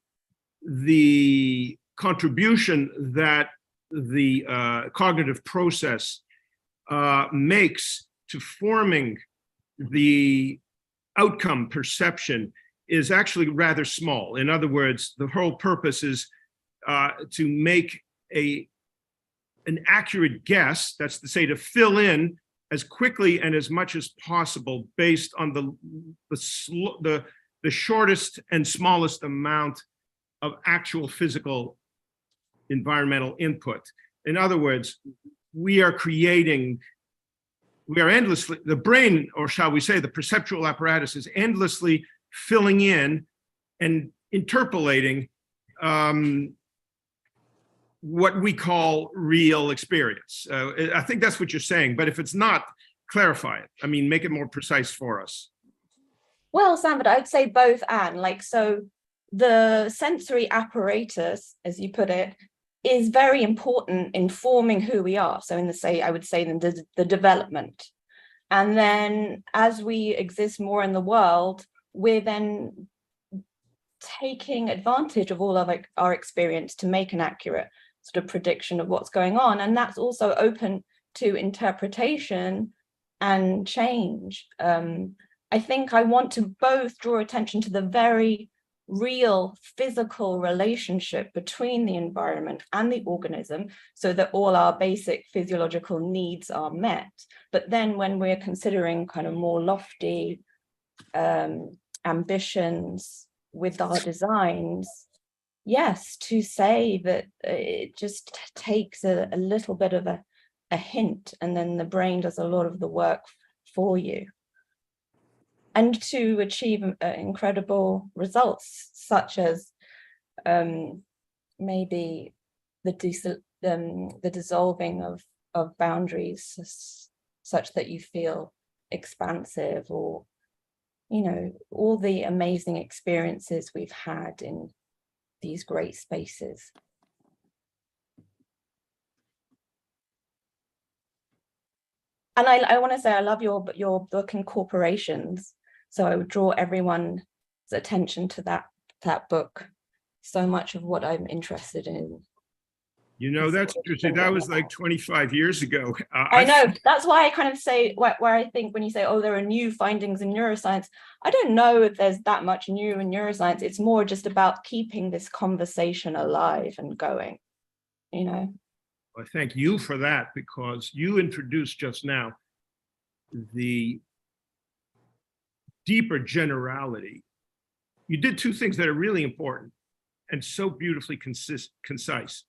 the contribution that the cognitive process makes to forming the outcome perception is actually rather small. In other words, the whole purpose is to make an accurate guess, that's to say, to fill in as quickly and as much as possible based on the shortest and smallest amount of actual physical environmental input. In other words, we are endlessly, the brain, or shall we say the perceptual apparatus, is endlessly filling in and interpolating what we call real experience. I think that's what you're saying, but if it's not, clarify it. I mean, make it more precise for us. Well, Sanford, I'd say both and. Like, so the sensory apparatus, as you put it, is very important in forming who we are. So I would say the development. And then as we exist more in the world, we're then taking advantage of all of our experience to make an accurate sort of prediction of what's going on. And that's also open to interpretation and change. I think I want to both draw attention to the very real physical relationship between the environment and the organism so that all our basic physiological needs are met. But then when we're considering kind of more lofty ambitions with our designs, yes, to say that it just takes a little bit of a hint, and then the brain does a lot of the work for you. And to achieve incredible results, such as maybe the dissolving of boundaries, such that you feel expansive, or, you know, all the amazing experiences we've had in these great spaces. And I want to say I love your book in corporations. So I would draw everyone's attention to that book. So much of what I'm interested in. You know, that's interesting. That was like 25 years ago. I know. That's why I kind of say where I think when you say, oh, there are new findings in neuroscience, I don't know if there's that much new in neuroscience. It's more just about keeping this conversation alive and going, you know. I thank you for that, because you introduced just now the deeper generality. You did two things that are really important and so beautifully concise.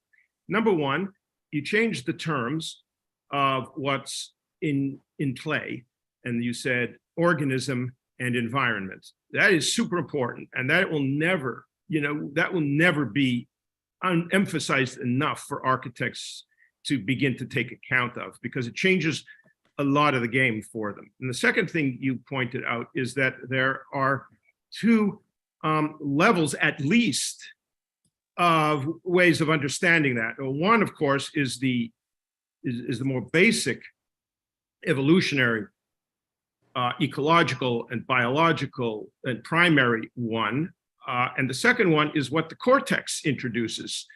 Number one, you changed the terms of what's in play, and you said organism and environment. That is super important, and that will never, that will never be emphasized enough for architects to begin to take account of, because it changes a lot of the game for them. And the second thing you pointed out is that there are two levels, at least, of ways of understanding that. One, of course, is the more basic evolutionary, ecological and biological and primary one. And the second one is what the cortex introduces,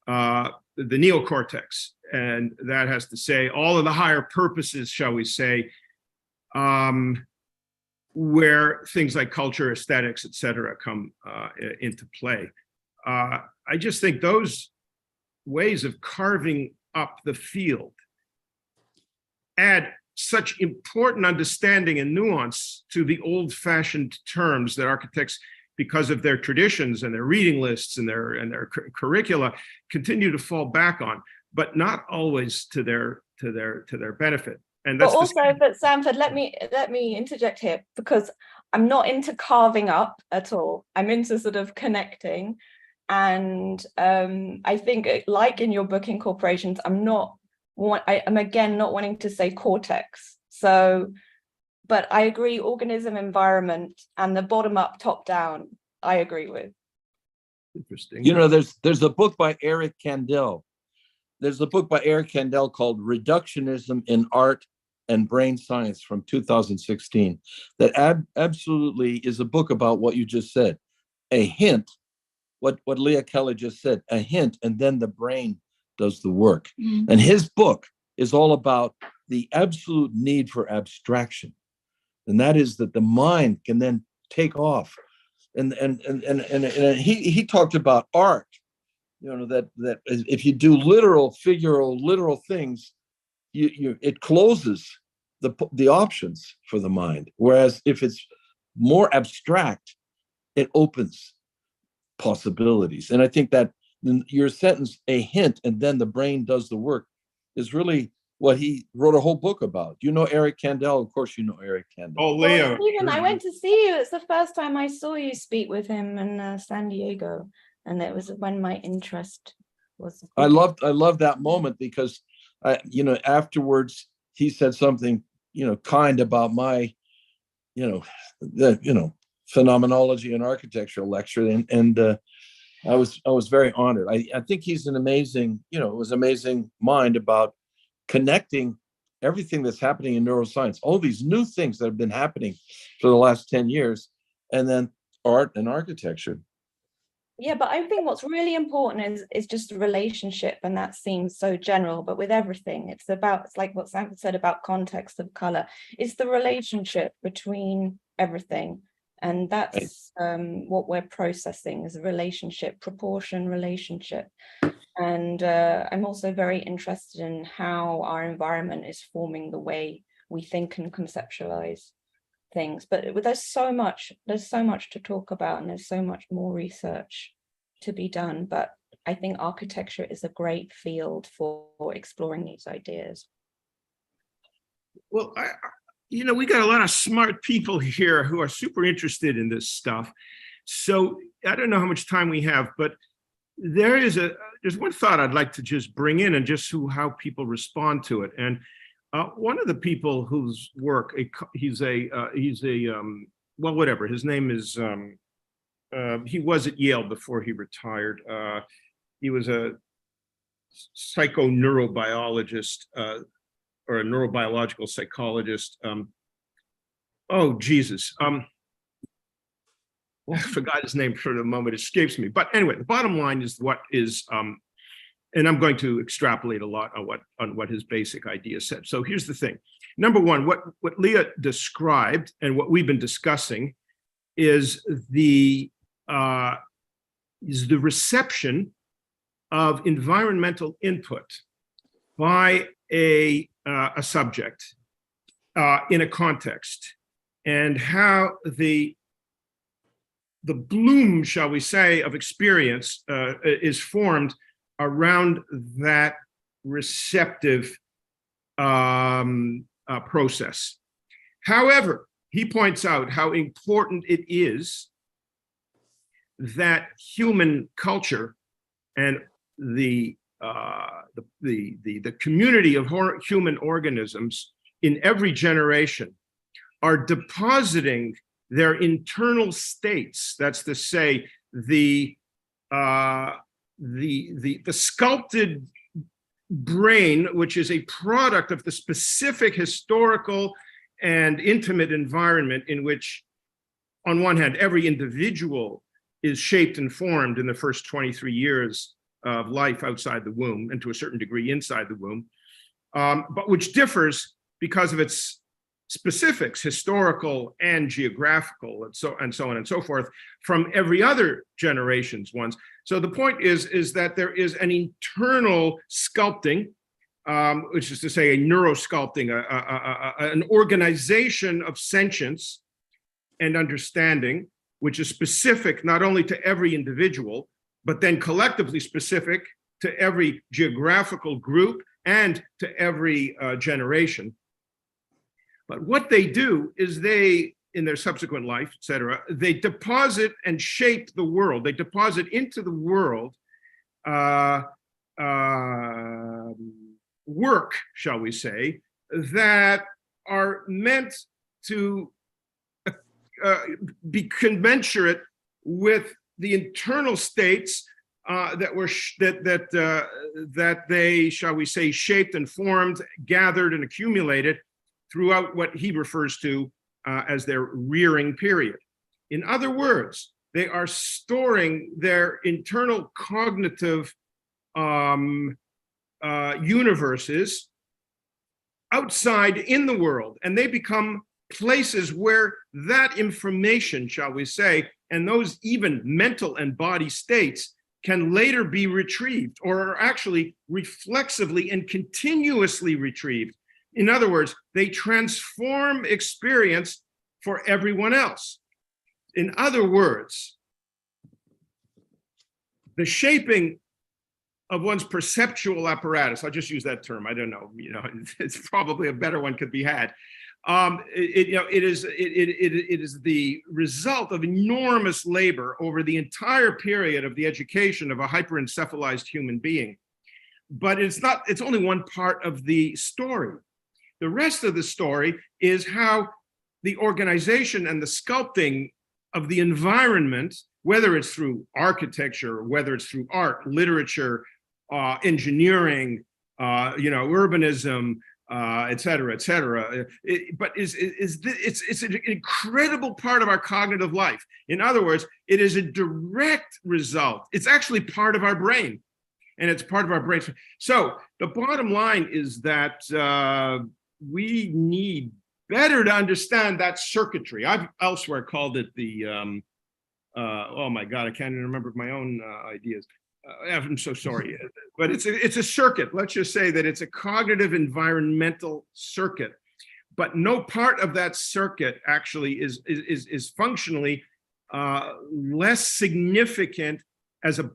the neocortex. And that has to say all of the higher purposes, shall we say, where things like culture, aesthetics, et cetera, come into play. I just think those ways of carving up the field add such important understanding and nuance to the old-fashioned terms that architects, because of their traditions and their reading lists and their curricula, continue to fall back on, but not always to their benefit. And But that's the also, but Sanford, let me interject here, because I'm not into carving up at all. I'm into sort of connecting. And I think, like in your book Incorporations, I'm again not wanting to say cortex. So, but I agree, organism, environment, and the bottom up, top down, I agree with. interesting. You know, there's a book by Eric Kandel. There's a book by Eric Kandel called Reductionism in Art and Brain Science from 2016 that absolutely is a book about what you just said. A hint, what Leah Kelly just said, a hint, and then the brain does the work. And his book is all about the absolute need for abstraction. And that is that the mind can then take off. And he talked about art, you know, that if you do literal things, it closes the options for the mind. Whereas if it's more abstract, it opens possibilities. And I think that your sentence, a hint, and then the brain does the work, is really what he wrote a whole book about. You know Eric Kandel? Of course you know Eric Kandel. Oh, Leah. Well, Stephen, I went to see you. It's the first time I saw you speak with him in San Diego. And it was when my interest was. I loved that moment because, afterwards he said something, kind about my, phenomenology and architecture lecture. And I was very honored. I think he's an amazing, amazing mind about connecting everything that's happening in neuroscience, all these new things that have been happening for the last 10 years, and then art and architecture. Yeah, but I think what's really important is just the relationship, and that seems so general, but with everything, it's like what Sanford said about context of color. It's the relationship between everything. And that's what we're processing is a relationship, proportion relationship. And I'm also very interested in how our environment is forming the way we think and conceptualize things. But there's so much to talk about, and there's so much more research to be done. But I think architecture is a great field for exploring these ideas. Well, we got a lot of smart people here who are super interested in this stuff. So I don't know how much time we have, but there's one thought I'd like to just bring in and just how people respond to it. And one of the people whose work, his name is, he was at Yale before he retired. He was a psychoneurobiologist, or a neurobiological psychologist. I forgot his name for the moment, it escapes me. But anyway, the bottom line is and I'm going to extrapolate a lot on what his basic idea said. So here's the thing. Number one, what Leah described and what we've been discussing is the reception of environmental input by a subject in a context, and how the bloom, shall we say, of experience is formed around that receptive process. However, he points out how important it is that human culture and the community of human organisms in every generation are depositing their internal states. That's to say, the sculpted brain, which is a product of the specific historical and intimate environment in which, on one hand, every individual is shaped and formed in the first 23 years of life outside the womb, and to a certain degree inside the womb, but which differs because of its specifics, historical and geographical, and so on and so forth, from every other generation's ones. So the point is that there is an internal sculpting, which is to say a neurosculpting, an organization of sentience and understanding, which is specific not only to every individual, but then collectively specific to every geographical group and to every generation. But what they do is they, in their subsequent life, et cetera, they deposit and shape the world. They deposit into the world work, shall we say, that are meant to be commensurate with the internal states that they, shall we say, shaped and formed, gathered and accumulated throughout what he refers to as their rearing period. In other words, they are storing their internal cognitive universes outside in the world, and they become places where that information, shall we say, and those even mental and body states can later be retrieved, or are actually reflexively and continuously retrieved. In other words, they transform experience for everyone else. In other words, the shaping of one's perceptual apparatus, I'll just use that term, I don't know, it's probably a better one could be had. It is the result of enormous labor over the entire period of the education of a hyperencephalized human being. But it's only one part of the story. The rest of the story is how the organization and the sculpting of the environment, whether it's through architecture, whether it's through art, literature, engineering, urbanism, et cetera, et cetera. It's an incredible part of our cognitive life. In other words, it is a direct result. It's actually part of our brain, and it's part of our brain. So the bottom line is that we need better to understand that circuitry. I've elsewhere called it the, oh my God, I can't even remember my own ideas. I'm so sorry, but it's a circuit. Let's just say that it's a cognitive environmental circuit, but no part of that circuit actually is functionally less significant as a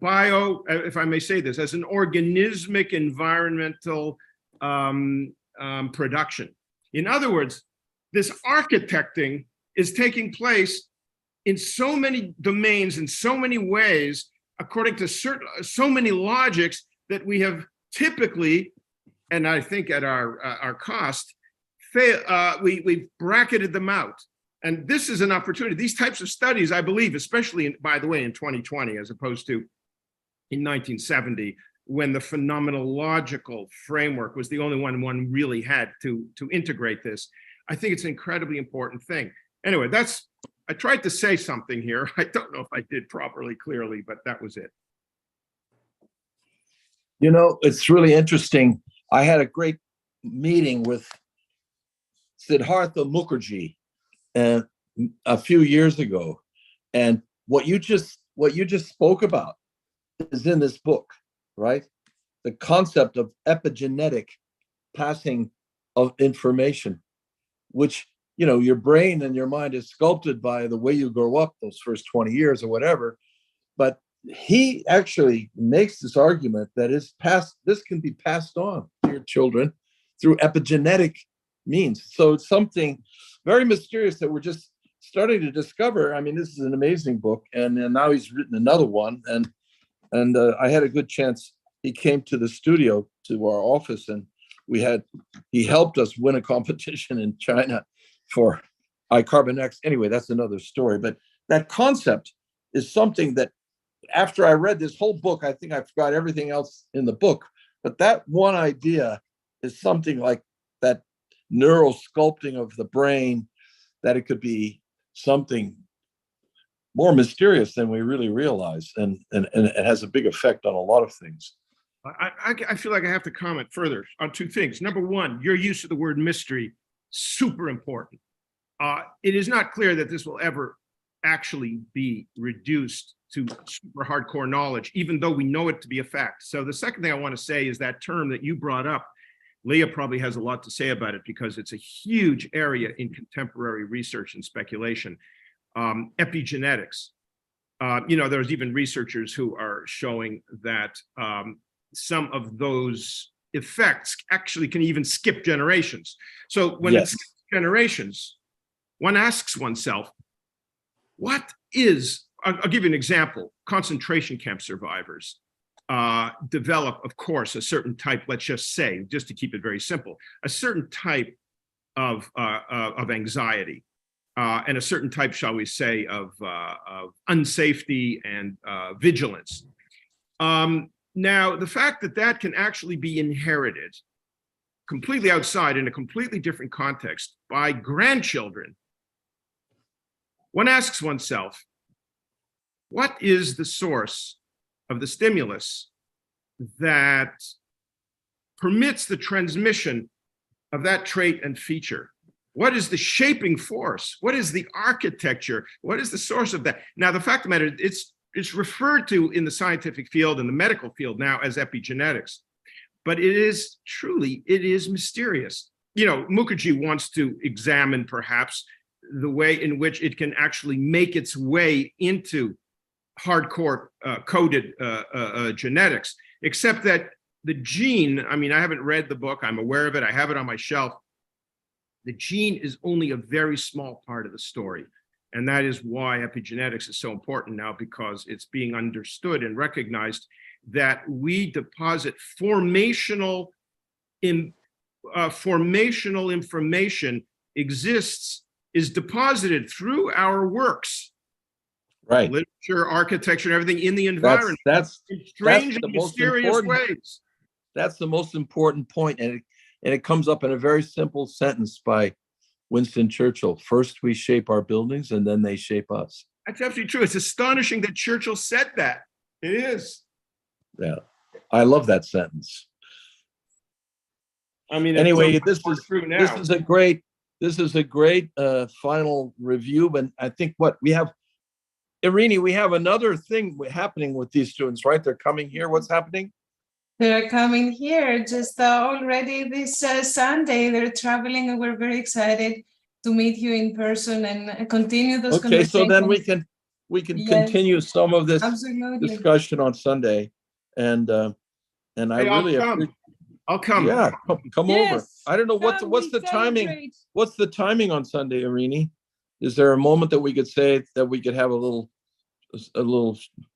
if I may say this, as an organismic environmental production. In other words, this architecting is taking place in so many domains, in so many ways, according to so many logics that we have typically, and I think at our cost, we've bracketed them out. And this is an opportunity. These types of studies, I believe, especially, by the way, in 2020, as opposed to in 1970, when the phenomenological framework was the only one really had to integrate this. I think it's an incredibly important thing. Anyway, I tried to say something here. I don't know if I did properly, clearly, but that was it. It's really interesting. I had a great meeting with Siddhartha Mukherjee a few years ago, and what you just spoke about is in this book, right? The concept of epigenetic passing of information, which your brain and your mind is sculpted by the way you grow up those first 20 years or whatever. But he actually makes this argument that this can be passed on to your children through epigenetic means. So it's something very mysterious that we're just starting to discover. I mean, this is an amazing book, and now he's written another one. And I had a good chance. He came to the studio, to our office, and he helped us win a competition in China for iCarbon X. Anyway, that's another story. But that concept is something that, after I read this whole book, I think I forgot everything else in the book. But that one idea is something like that neural sculpting of the brain, that it could be something more mysterious than we really realize, and it has a big effect on a lot of things. I feel like I have to comment further on two things. Number one, your use of the word mystery, super important. It is not clear that this will ever actually be reduced to super hardcore knowledge, even though we know it to be a fact. So the second thing I want to say is that term that you brought up, Leah probably has a lot to say about it because it's a huge area in contemporary research and speculation. Epigenetics. There's even researchers who are showing that some of those effects actually can even skip generations. So when it's generations, one asks oneself, what is, I'll give you an example, concentration camp survivors develop, of course, a certain type, let's just say, just to keep it very simple, a certain type of anxiety and a certain type, shall we say, of unsafety and vigilance. Now, the fact that that can actually be inherited completely outside in a completely different context by grandchildren, one asks oneself, what is the source of the stimulus that permits the transmission of that trait and feature? What is the shaping force? What is the architecture? What is the source of that? Now, the fact of the matter, it's referred to in the scientific field and the medical field now as epigenetics, but it is mysterious. You know, Mukherjee wants to examine perhaps the way in which it can actually make its way into hardcore coded genetics, except that the gene, I mean, I haven't read the book, I'm aware of it, I have it on my shelf. The gene is only a very small part of the story. And that is why epigenetics is so important now, because it's being understood and recognized that we deposit formational information is deposited through our works. Right. Literature, architecture, and everything in the environment. That's in strange and the most mysterious important ways. That's the most important point, and it comes up in a very simple sentence by Winston Churchill. First, we shape our buildings, and then they shape us. That's absolutely true. It's astonishing that Churchill said that. It is. Yeah, I love that sentence. I mean, anyway, this is a great final review, and I think what we have, Irini, we have another thing happening with these students, right? They're coming here. What's happening? They're coming here just already this Sunday. They're traveling, and we're very excited to meet you in person and continue those conversations. So then we can Yes, continue some of this absolutely. discussion on Sunday, and I really I'll come. Yeah, come Yes, over. I don't know what's the timing. celebrate. What's the timing on Sunday, Irini? Is there a moment that we could say that we could have a little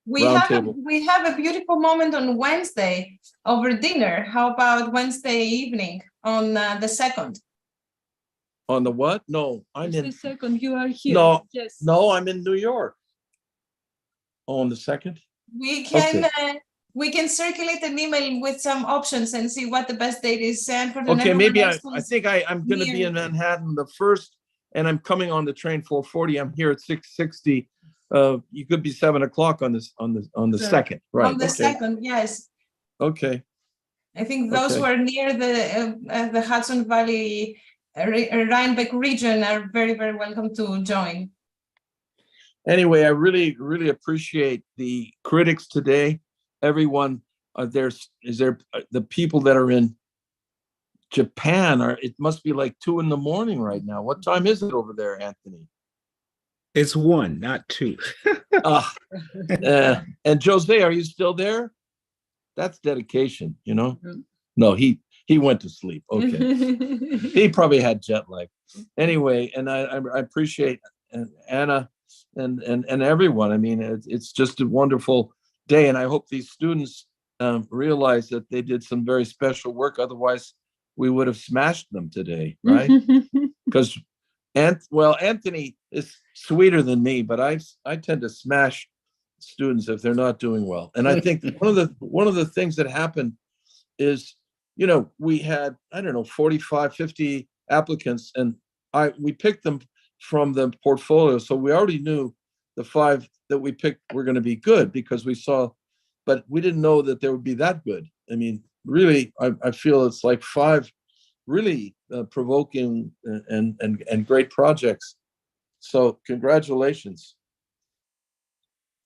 We round have table? we have a beautiful moment on Wednesday over dinner. How about Wednesday evening on the 2nd? On the what? No, I'm Just in. a second, you are here. No, Yes. no, I'm in New York. Oh, on the 2nd? We can Okay. we can circulate an email with some options and see what the best date is. And for the Okay, maybe I next think I'm going to be in Manhattan the 1st, and I'm coming on the train 4:40. I'm here at 6:60. You could be 7 o'clock on the 2nd, right? On the 2nd, yes. Okay. I think those Okay. who are near the Hudson Valley Rhinebeck region are very, very welcome to join. Anyway, I really, really appreciate the critics today. Everyone, the people that are in Japan it must be like 2 a.m. right now. What time is it over there, Anthony? It's 1, not 2. And Jose, are you still there? That's dedication, you know? No, he went to sleep. Okay. He probably had jet lag. Anyway, and I appreciate Anna and everyone. I mean, it's just a wonderful day, and I hope these students realize that they did some very special work. Otherwise, we would have smashed them today, right? Because Anthony is sweeter than me, but I tend to smash students if they're not doing well. And I think one of the things that happened is, you know, we had, I don't know, 45, 50 applicants, and we picked them from the portfolio. So we already knew the 5 that we picked were going to be good because we saw, but we didn't know that they would be that good. I mean, really, I feel it's like 5 really provoking and great projects. So congratulations.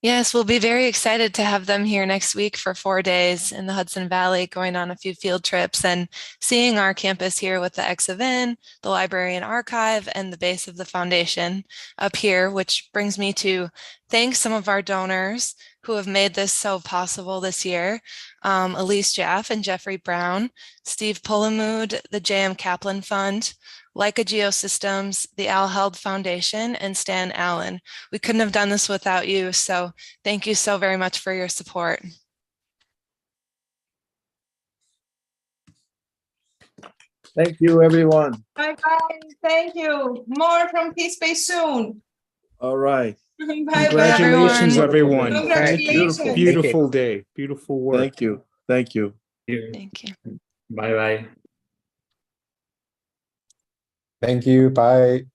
Yes, we'll be very excited to have them here next week for 4 days in the Hudson Valley, going on a few field trips and seeing our campus here with the X of N, the library and archive, and the base of the foundation up here, which brings me to thank some of our donors who have made this so possible this year. Elise Jaff and Jeffrey Brown, Steve Pullamud, the J.M. Kaplan Fund, Leica Geosystems, the Al Held Foundation, and Stan Allen. We couldn't have done this without you, so thank you so very much for your support. Thank you, everyone. Bye-bye. Thank you. More from P-Space soon. All right. Bye-bye. Congratulations, everyone. Congratulations. Beautiful day. Beautiful work. Thank you. Thank you. Thank you. Bye bye. Thank you. Bye.